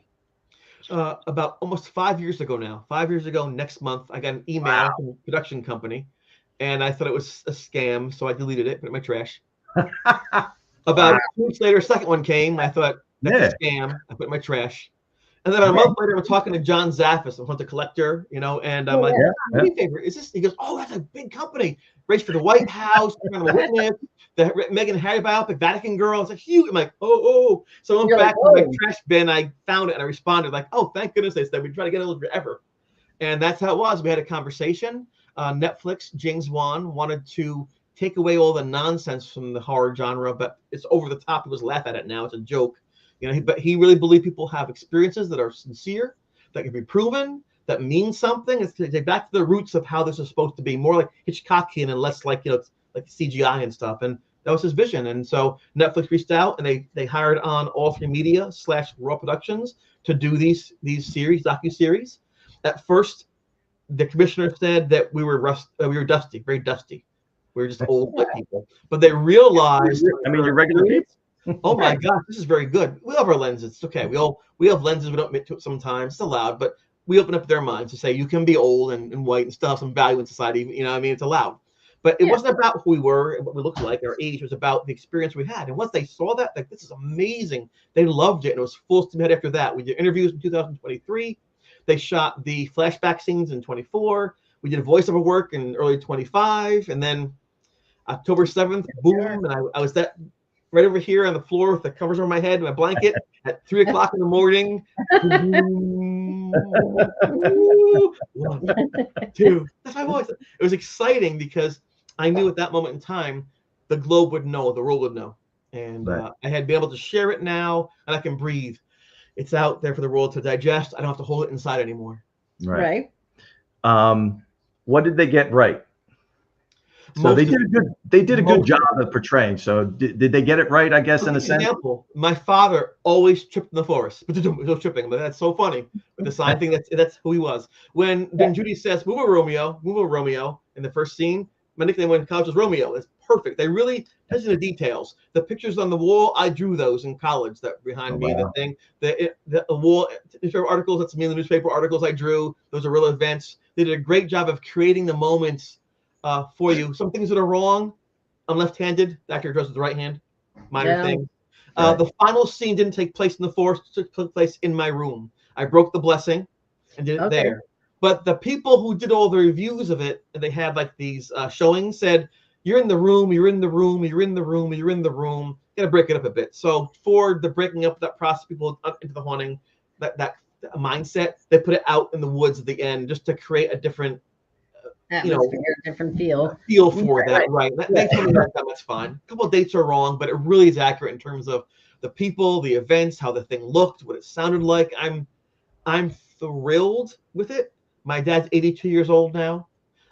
About almost 5 years ago now. 5 years ago, next month, I got an email from a production company, and I thought it was a scam, so I deleted it, put it in my trash. About 2 weeks later, a second one came. I thought, that's a scam. I put it in my trash. And then a month later, I'm talking to John Zaffis, I'm the collector, you know, and I'm like, what do you think? Is this? He goes, oh, that's a big company. Race for the White House, Paranormal Witness, the Meghan and Harry biopic, Vatican Girl. It's like huge. I'm like, oh. So I went back to my trash bin. I found it and I responded like, oh, thank goodness they said we try to get it forever. And that's how it was. We had a conversation. Netflix, James Wan wanted to take away all the nonsense from the horror genre, but it's over the top. People just laugh at it now. It's a joke. You know, but he really believed people have experiences that are sincere, that can be proven, that mean something. It's to get back to the roots of how this is supposed to be, more like Hitchcockian and less like, you know, like CGI and stuff. And that was his vision. And so Netflix reached out and they hired on All 3 Media / Raw Productions to do these series, docu-series. At first, the commissioner said that we were dusty, very dusty. We were just old white people. But they realized, I mean, you're regular people. Oh my gosh, this is very good. We love our lenses. It's okay. We have lenses we don't admit to it sometimes. It's allowed, but we open up their minds to say you can be old and white and still have some value in society. You know what I mean? It's allowed. But it wasn't about who we were and what we looked like, our age. It was about the experience we had. And once they saw that, like, this is amazing, they loved it. And it was full steam ahead after that. We did interviews in 2023. They shot the flashback scenes in 24. We did voiceover work in early 25. And then October 7th, boom. And I was right over here on the floor with the covers over my head, my blanket at 3 o'clock in the morning. 1, 2. That's my voice. It was exciting because I knew at that moment in time, the globe would know, the world would know. And I had been able to share it now, and I can breathe. It's out there for the world to digest. I don't have to hold it inside anymore. Right. What did they get right? So they did a good job of portraying. So did they get it right, I guess, in a sense? Example, my father always tripped in the forest. No tripping, but that's so funny. With the sign thing, that's who he was. When Judy says, move over, Romeo, in the first scene, my nickname when in college was Romeo. It's perfect. They really touch in the details. The pictures on the wall, I drew those in college. That behind me, the thing, the wall, newspaper articles. That's me. The newspaper articles I drew. Those are real events. They did a great job of creating the moments for you. Some things that are wrong. I'm left-handed. The actor draws with the right hand. Minor things. The final scene didn't take place in the forest. It took place in my room. I broke the blessing and did it there. But the people who did all the reviews of it, and they had like these showings, said, you're in the room, you're in the room, you're in the room, you're in the room. You gotta break it up a bit. So for the breaking up that process, people into the haunting, that mindset, they put it out in the woods at the end just to create a different different feel for that. Right. They told me that's fine. A couple of dates are wrong, but it really is accurate in terms of the people, the events, how the thing looked, what it sounded like. I'm thrilled with it. My dad's 82 years old now.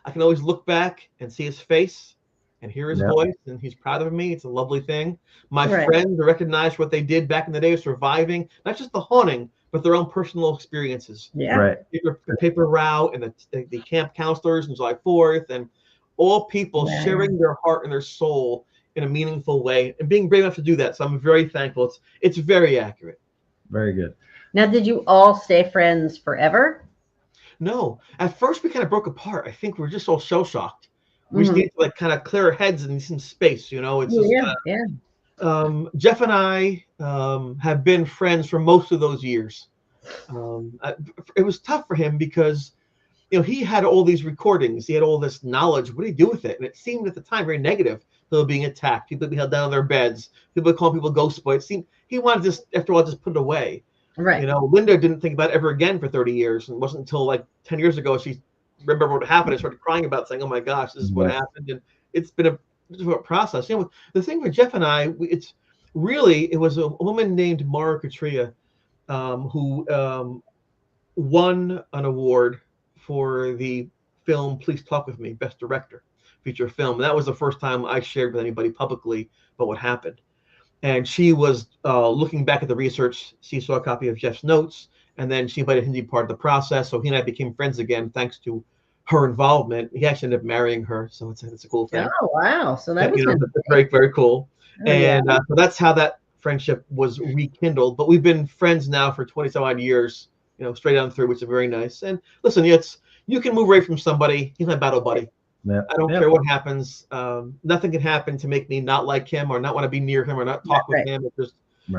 I can always look back and see his face and hear his voice, and he's proud of me. It's a lovely thing. My friends recognize what they did back in the day of surviving, not just the haunting, but their own personal experiences. The paper route and the camp counselors on July 4th, and all people sharing their heart and their soul in a meaningful way and being brave enough to do that. So I'm very thankful. It's very accurate. Very good. Now, did you all stay friends forever? No. At first, we kind of broke apart. I think we were just all shell-shocked. We just need to like kind of clear our heads and need some space, you know. It's just, Jeff and I have been friends for most of those years. It was tough for him because, you know, he had all these recordings. He had all this knowledge. What do you do with it? And it seemed at the time very negative. People being attacked, people being held down on their beds, people calling people Ghost Boy. It seemed he wanted to just, after a while, just put it away. Right. You know, Linda didn't think about it ever again for 30 years. And it wasn't until like 10 years ago she remembered what happened and started crying about it, saying, oh my gosh, this is what happened. And it's been a difficult process. You know, the thing for Jeff and I, it was a woman named Mara Katria who won an award for the film Please Talk With Me, Best Director, feature film. And that was the first time I shared with anybody publicly about what happened. And she was looking back at the research. She saw a copy of Jeff's notes, and then she invited him to be part of the process. So he and I became friends again, thanks to her involvement. He actually ended up marrying her, so it's a cool thing. Oh wow! So that was very, very cool. And so that's how that friendship was rekindled. But we've been friends now for 20-some odd years, you know, straight on through, which is very nice. And listen, you can move away from somebody. He's my battle buddy. I don't care what happens. Nothing can happen to make me not like him or not want to be near him or not talk with him. It's just,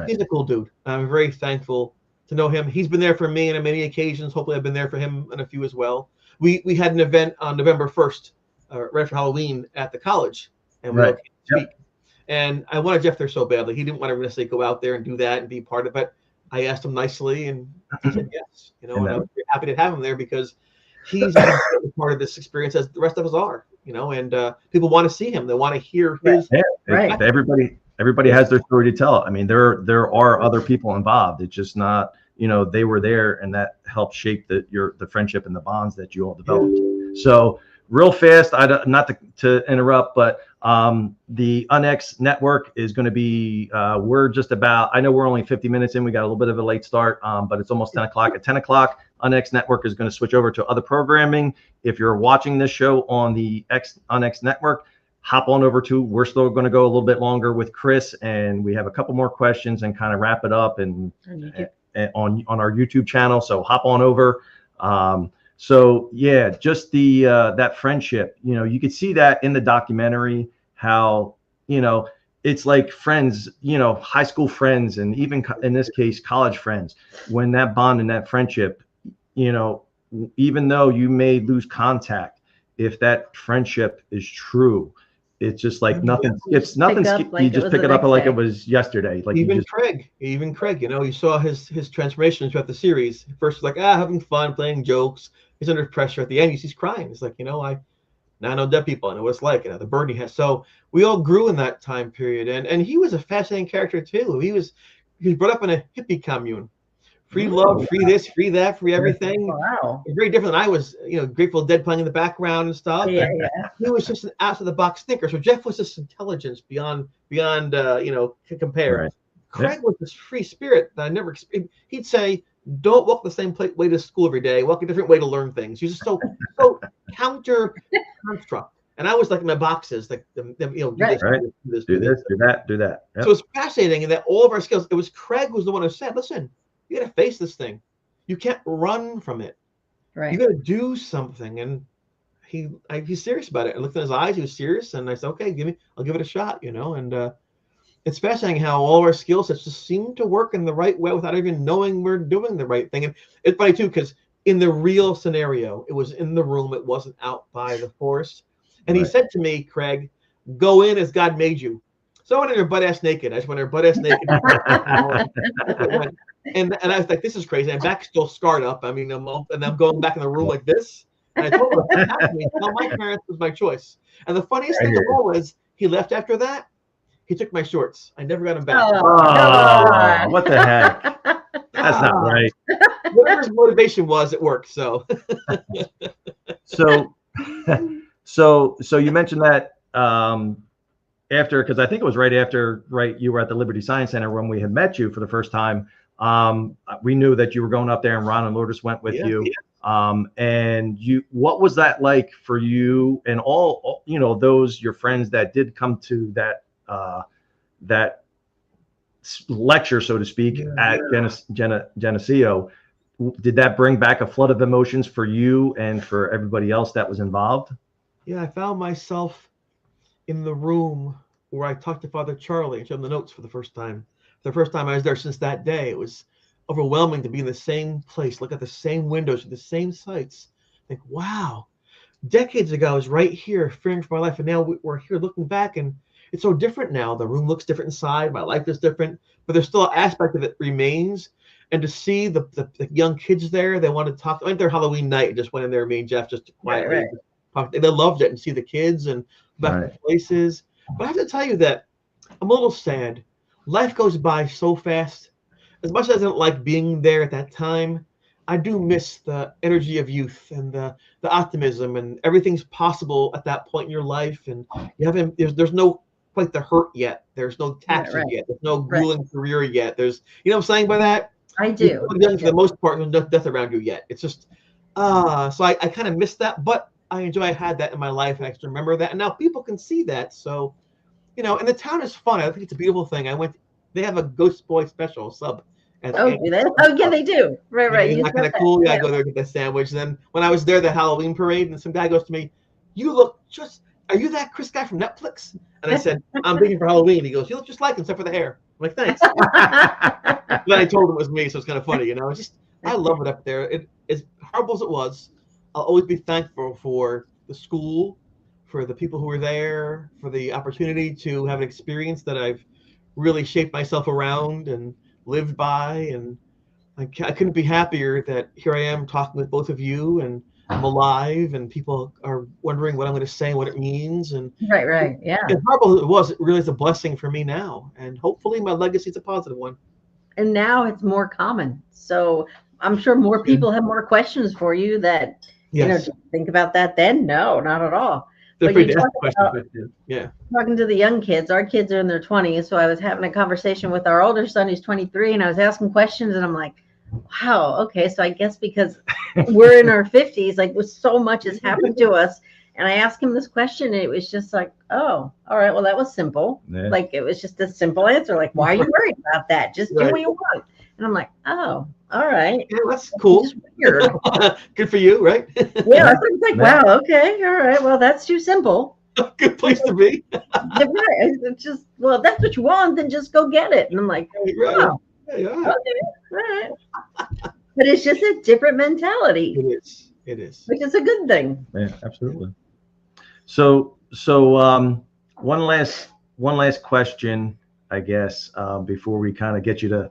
he's a cool dude. I'm very thankful to know him. He's been there for me on many occasions. Hopefully I've been there for him on a few as well. We had an event on November 1st, right after Halloween at the college, and we all came to speak. And I wanted Jeff there so badly. He didn't want to necessarily go out there and do that and be part of it. I asked him nicely, and he said yes. You know, and I'm happy to have him there because he's part of this experience as the rest of us are. You know, and people want to see him. They want to hear his. Right. Everybody has their story to tell. I mean, there are other people involved. It's just not, you know, they were there, and that helped shape the friendship and the bonds that you all developed. So real fast, not to interrupt, but the UNX network is going to be, we're just about, I know we're only 50 minutes in, we got a little bit of a late start, but it's almost 10 o'clock. At 10 o'clock, UNX network is going to switch over to other programming. If you're watching this show on the UNX network, hop on over to, we're still going to go a little bit longer with Chris, and we have a couple more questions and kind of wrap it up and on our YouTube channel. So hop on over. So yeah, just the that friendship, you know, you could see that in the documentary, how, you know, it's like friends, you know, high school friends, and even in this case, college friends, when that bond and that friendship, you know, even though you may lose contact, if that friendship is true, it's just like nothing skips, you just pick it up like it was yesterday. Like even Craig, you know, you saw his transformation throughout the series. First, like having fun, playing jokes. He's under pressure. At the end, he's crying. He's like, you know, now I know dead people. I know what it's like. You know, the burden he has. So we all grew in that time period, and he was a fascinating character too. He was brought up in a hippie commune. Free love, free this, free that, free everything. Wow. Very different than I was, you know, Grateful Dead playing in the background and stuff. Yeah. He was just an out-of-the-box thinker. So Jeff was this intelligence beyond you know, to compare. Right. Craig was this free spirit that I never experienced. He'd say, don't walk the same way to school every day. Walk a different way to learn things. He's just so counter construct. And I was like in my boxes, like you know, do this, do that. Yep. So it's fascinating in that all of our skills. It was Craig was the one who said, "Listen, you got to face this thing. You can't run from it. Right. You got to do something." And he's serious about it. I looked in his eyes. He was serious, and I said, "Okay, I'll give it a shot." You know, and it's fascinating how all of our skill sets just seem to work in the right way without even knowing we're doing the right thing. And it's funny too, because in the real scenario, it was in the room. It wasn't out by the forest. And he said to me, "Craig, go in as God made you." So I went in there butt ass naked. I just went there butt ass naked. And I was like, this is crazy. I'm back still scarred up. I mean, I'm going back in the room like this. And I told him, tell my parents was my choice. And the funniest thing of all was he left after that. He took my shorts. I never got them back. Oh, what the heck? That's not right. Whatever his motivation was, it worked. So you mentioned that after, because I think it was right after, you were at the Liberty Science Center when we had met you for the first time. We knew that you were going up there, and Ron and Lourdes went with you. Yeah. And what was that like for you and all, you know, those your friends that did come to that lecture, so to speak, at Geneseo? Did that bring back a flood of emotions for you and for everybody else that was involved? Yeah, I found myself in the room where I talked to Father Charlie and showed him the notes for the first time. The first time I was there since that day, it was overwhelming to be in the same place, look at the same windows, the same sights. Think, wow, decades ago I was right here fearing for my life, and now we're here looking back, and it's so different now. The room looks different inside. My life is different, but there's still an aspect of it remains. And to see the young kids there, they wanted to talk. I went there Halloween night and just went in there, me and Jeff, just quietly. Right. They loved it, and see the kids and back to places. But I have to tell you that I'm a little sad. Life goes by so fast. As much as I don't like being there at that time, I do miss the energy of youth and the optimism, and everything's possible at that point in your life. And you haven't, there's no quite the hurt yet. There's no taxes yet. There's no grueling career yet. There's, you know what I'm saying by that? I do. For the most part, there's no death around you yet. It's just, so I kind of miss that, but I enjoy I had that in my life, and I can remember that. And now people can see that. So, you know, and the town is fun. I think it's a beautiful thing. They have a Ghost Boy special sub. Oh, do they? Oh, yeah, they do. Right. Isn't that kind of cool? Yeah, I go there and get that sandwich. And then when I was there, the Halloween parade, and some guy goes to me, "You look just are you that Chris guy from Netflix? And I said, I'm thinking for Halloween. He goes, you look just like him except for the hair. I'm like, thanks. Then I told him it was me, so it's kind of funny, you know. It's just, I love it up there. It, as horrible as it was, I'll always be thankful for the school, for the people who were there, for the opportunity to have an experience that I've really shaped myself around and lived by. And I couldn't be happier that here I am talking with both of you, and I'm alive, and people are wondering what I'm going to say and what it means. And Right. Yeah. as horrible as it was, it really is a blessing for me now. And hopefully my legacy is a positive one. And now it's more common. So I'm sure more people have more questions for you that, Yes. just think about that then. No, not at all. They're But free you to ask talk questions about- with you. Yeah. Talking to the young kids, our kids are in their 20s. So I was having a conversation with our older son who's 23, and I was asking questions, and I'm like, wow, okay. So I guess because we're in our 50s, like so much has happened to us. And I asked him this question, and it was just like, oh, all right, well, that was simple. Yeah. Like, it was just a simple answer. Like, why are you worried about that? Just do Right. what you want. And I'm like, oh, all right. Yeah, that's cool. Just weird. Good for you, right? Yeah, it's like, wow, okay, all right. Well, that's too simple. Good place to be. It's just, well, if that's what you want, then just go get it. And I'm like, Right. oh, Yeah, yeah. okay, all right. But it's just a different mentality, It is. It is. which is a good thing. Yeah, absolutely. So one last question, I guess, before we kind of get you to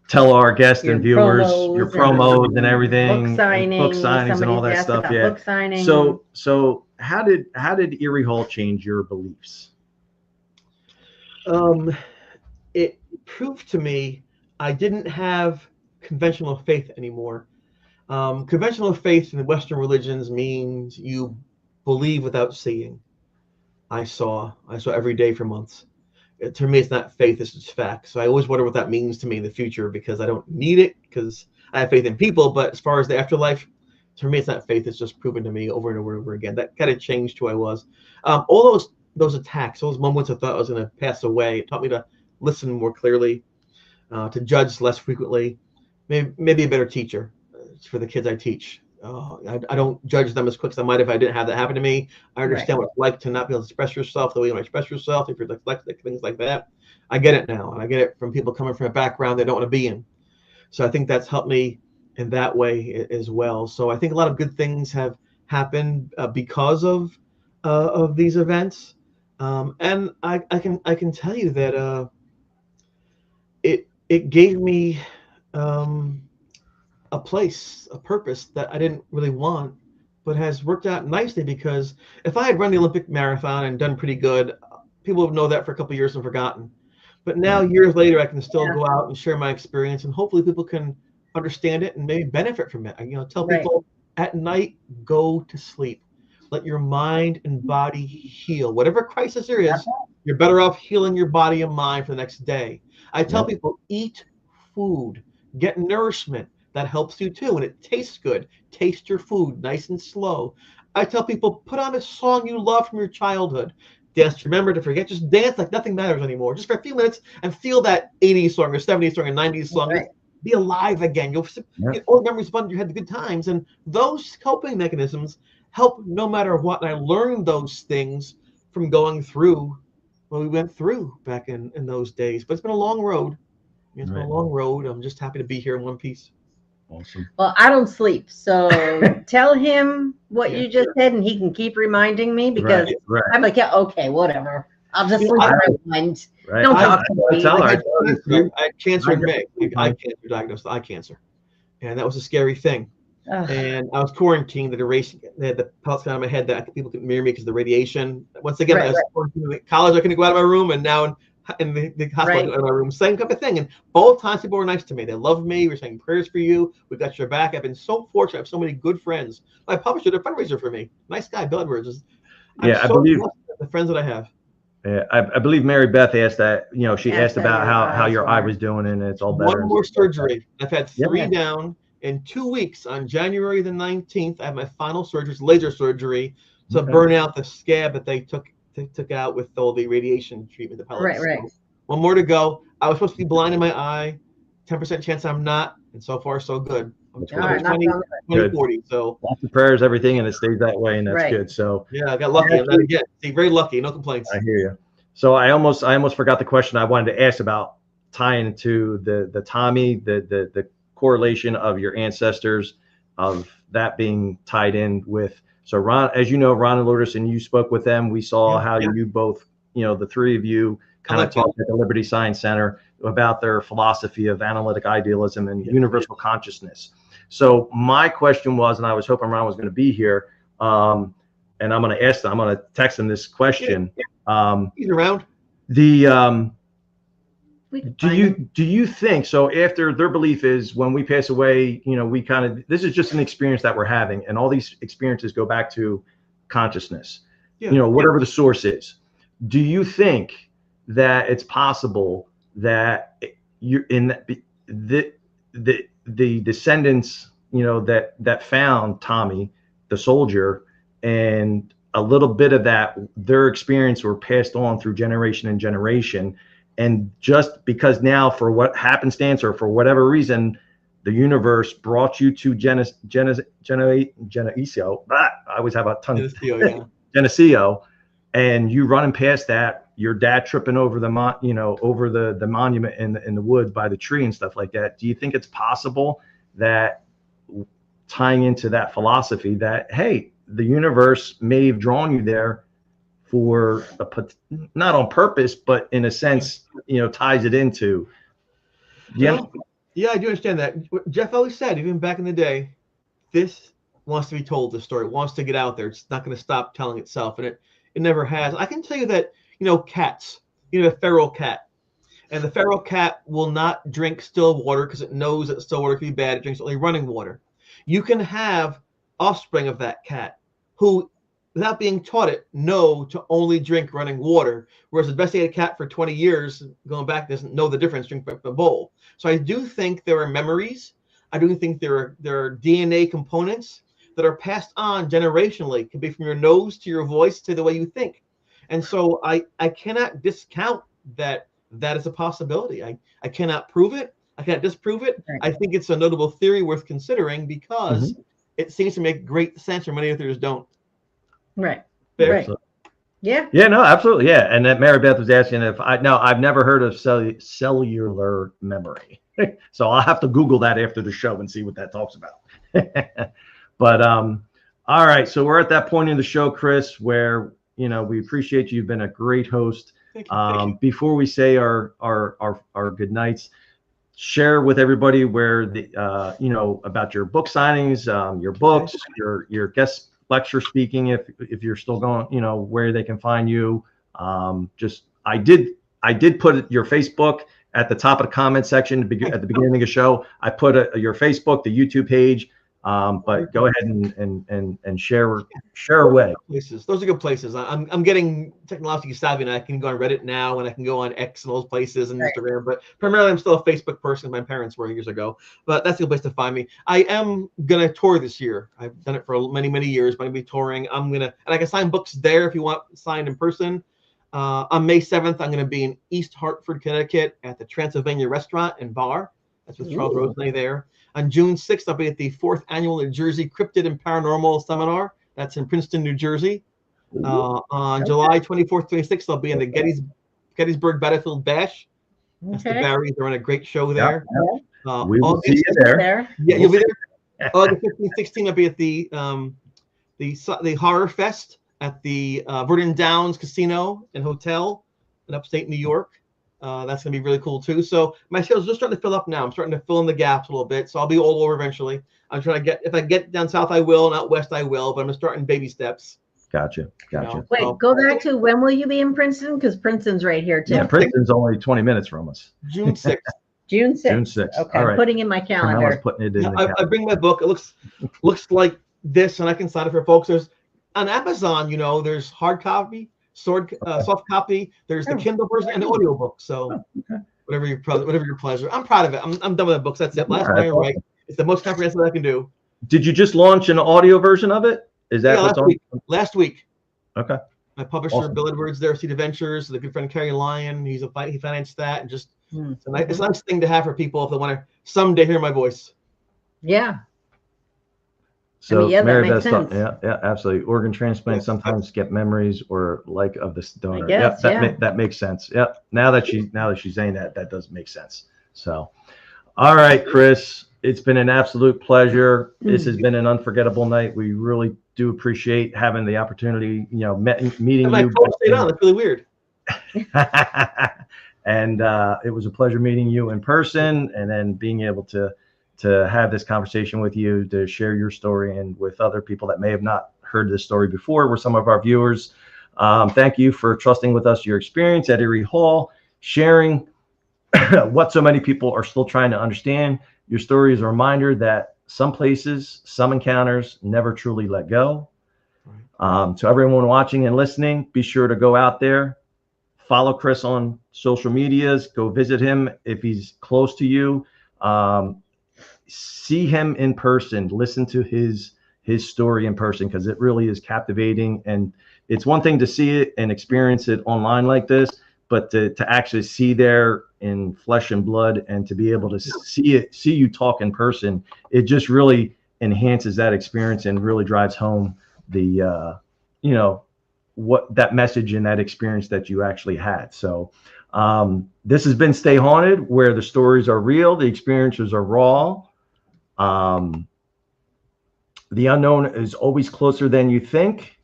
tell our guests Your and viewers promos your and promos and everything, Book signings, and all that somebody's asked stuff. about Yeah. book signing. So how did Eerie Hall change your beliefs? It proved to me I didn't have conventional faith anymore. Conventional faith in the Western religions means you believe without seeing. I saw every day for months. To me, it's not faith, it's just fact. So I always wonder what that means to me in the future, because I don't need it, because I have faith in people. But as far as the afterlife, to me, it's not faith. It's just proven to me over and over and over again. That kind of changed who I was. All those attacks, those moments I thought I was going to pass away, it taught me to listen more clearly, to judge less frequently, maybe a better teacher for the kids I teach. I don't judge them as quick as I might if I didn't have that happen to me. I understand what it's like to not be able to express yourself the way you want to express yourself, if you're dyslexic, things like that. I get it now, and I get it from people coming from a background they don't want to be in. So I think that's helped me in that way as well. So I think a lot of good things have happened because of these events, and I can tell you that it gave me a place, a purpose that I didn't really want, but has worked out nicely, because if I had run the Olympic marathon and done pretty good, people would know that for a couple of years and forgotten. But now, years later, I can still go out and share my experience, and hopefully people can understand it and maybe benefit from it. Tell people at night, go to sleep. Let your mind and body heal. Whatever crisis there is, you're better off healing your body and mind for the next day. I tell people, eat food, get nourishment. That helps you too, and it tastes good. Taste your food nice and slow. I tell people, put on a song you love from your childhood. Dance, remember to forget. Just dance like nothing matters anymore. Just for a few minutes, and feel that 80s song or 70s song or 90s song. Right. Be alive again. You'll get old memories fun. You had the good times, and those coping mechanisms help no matter what. And I learned those things from going through what we went through back in those days. But it's been a long road. It's been a long road. I'm just happy to be here in one piece. Awesome. Well, I don't sleep, so tell him what you just said, and he can keep reminding me, because I'm like, yeah, okay, whatever. I'll just sleep and don't talk to me. I had cancer in May. Eye cancer, diagnosed with eye cancer, and that was a scary thing. And I was quarantined. They had the pellets out of my head that people couldn't hear me because of the radiation. Once again, I was quarantined in college. I couldn't go out of my room, and now in the hospital in my room, same type of thing. And both times people were nice to me. They loved me. We're saying prayers for you. We got your back. I've been so fortunate. I have so many good friends. My publisher did a fundraiser for me. Nice guy, Bill Edwards. I believe the friends that I have. Yeah, I believe Mary Beth asked that. She asked about how your eye was doing, and it's all better. One more surgery. I've had 3 down in 2 weeks. On January the 19th, I have my final surgery, it's laser surgery, to burn out the scab that they took out with all the radiation treatment, the pellets. Right. So, one more to go. I was supposed to be blind in my eye. 10% chance I'm not, and so far so good. That's All right, knock on wood. 2040. So lots of prayers, everything, and it stays that way, and that's Right. good. So yeah, I got lucky. I'm not again. See, very lucky. No complaints. I hear you. So I almost forgot the question I wanted to ask about tying into the Tommy, the correlation of your ancestors, of that being tied in with. So Ron, as you know, Ron and Lourdes, and you spoke with them. We saw how you both, the three of you kind of talked at the Liberty Science Center about their philosophy of analytic idealism and universal consciousness. So my question was, and I was hoping Ron was going to be here, and I'm going to ask them, I'm going to text them this question. He's around. Do you think so? After their belief is when we pass away, we kind of, this is just an experience that we're having, and all these experiences go back to consciousness. Whatever the source is. Do you think that it's possible that you're in the descendants, that found Tommy, the soldier, and a little bit of that, their experience were passed on through generation and generation. And just because now, for what happenstance or for whatever reason, the universe brought you to Geneseo. I always have a tongue. Geneseo, and you running past that, your dad tripping over the the monument in the woods by the tree and stuff like that. Do you think it's possible that, tying into that philosophy, that hey, the universe may have drawn you there for not on purpose, but in a sense, ties it into. Yeah, I do understand that. Jeff always said, even back in the day, this wants to be told. The story wants to get out there. It's not going to stop telling itself, and it never has. I can tell you that cats, a feral cat, and the feral cat will not drink still water because it knows that still water can be bad. It drinks only running water. You can have offspring of that cat who, without being taught it, know to only drink running water, whereas the domesticated cat for 20 years going back doesn't know the difference, drink from the bowl. So I do think there are memories. I do think there are DNA components that are passed on generationally. It can be from your nose to your voice to the way you think. And so I cannot discount that is a possibility. I cannot prove it. I can't disprove it. Right. I think it's a notable theory worth considering because it seems to make great sense, or many others don't. Right. Fair. Right. Yeah. Yeah, no, absolutely. Yeah. And that Mary Beth was asking if I've never heard of cellular memory. So I'll have to Google that after the show and see what that talks about. But all right. So we're at that point in the show, Chris, where, we appreciate you. You've been a great host. Thank you. Before we say our good nights, share with everybody where about your book signings, your books, your guest lecture speaking, if you're still going, where they can find you. I did put your Facebook at the top of the comment section at the beginning of the show. I put your Facebook, the YouTube page, but go ahead and share away. Places. Those are good places. I'm getting technologically savvy, and I can go on Reddit now, and I can go on X and those places and Instagram. But primarily, I'm still a Facebook person. My parents were years ago, but that's a good place to find me. I am gonna tour this year. I've done it for many years. But I'm gonna be touring. And I can sign books there if you want signed in person. On May 7th, I'm gonna be in East Hartford, Connecticut, at the Transylvania Restaurant and Bar. That's with Charles Rosenay there. On June 6th, I'll be at the 4th Annual New Jersey Cryptid and Paranormal Seminar. That's in Princeton, New Jersey. On July 24th, 26th, I'll be in the Gettysburg Battlefield Bash. That's the Barrys. They're on a great show there. We will see you there. Yeah, you'll be there. August 15th, 16th, I'll be at the Horror Fest at the Verdon Downs Casino and Hotel in upstate New York. That's going to be really cool too. So my schedule's just starting to fill up now. I'm starting to fill in the gaps a little bit. So I'll be all over eventually. I'm trying to if I get down south, I will, and out west, I will, but I'm starting baby steps. Gotcha. Wait, go back to when will you be in Princeton? Because Princeton's right here too. Yeah, Princeton's only 20 minutes from us. June 6th. June 6th. June 6th. Okay, all right. Putting in my calendar. Putting it in I bring my book. It looks like this, and I can sign it for folks. There's on Amazon, there's hard copy, soft copy. There's the Kindle version and the audiobook. So whatever your pleasure. I'm proud of it. I'm done with the books. That's it. Last time I write. It's the most comprehensive I can do. Did you just launch an audio version of it? Is that last week? Okay. My publisher, Bill Edwards, there, Seed Adventures, the good friend Kerry Lyon. He financed that, and just it's a nice thing to have for people if they want to someday hear my voice. Yeah. So yeah, that Mary makes Beth thought- sense. yeah, absolutely. Organ transplants sometimes get memories or like of the donor. guess, That makes sense. Yep. Now that she's saying that, that does make sense. So, all right, Chris, it's been an absolute pleasure. This has been an unforgettable night. We really do appreciate having the opportunity, meeting My you. phone stayed on. That's really weird. And it was a pleasure meeting you in person, and then being able to have this conversation with you, to share your story, and with other people that may have not heard this story before, were some of our viewers. Thank you for trusting with us your experience at Eerie Hall, sharing what so many people are still trying to understand. Your story is a reminder that some places, some encounters never truly let go. To everyone watching and listening, be sure to go out there, follow Chris on social medias, go visit him if he's close to you. See him in person, listen to his story in person, because it really is captivating. And it's one thing to see it and experience it online like this, but to actually see there in flesh and blood, and to be able to see you talk in person, it just really enhances that experience and really drives home the what that message and that experience that you actually had. So this has been Stay Haunted, where the stories are real, the experiences are raw. The unknown is always closer than you think.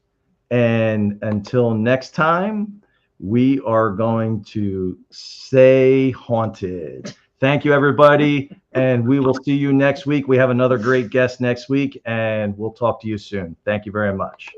And until next time, we are going to stay haunted. Thank you, everybody. And we will see you next week. We have another great guest next week, and we'll talk to you soon. Thank you very much.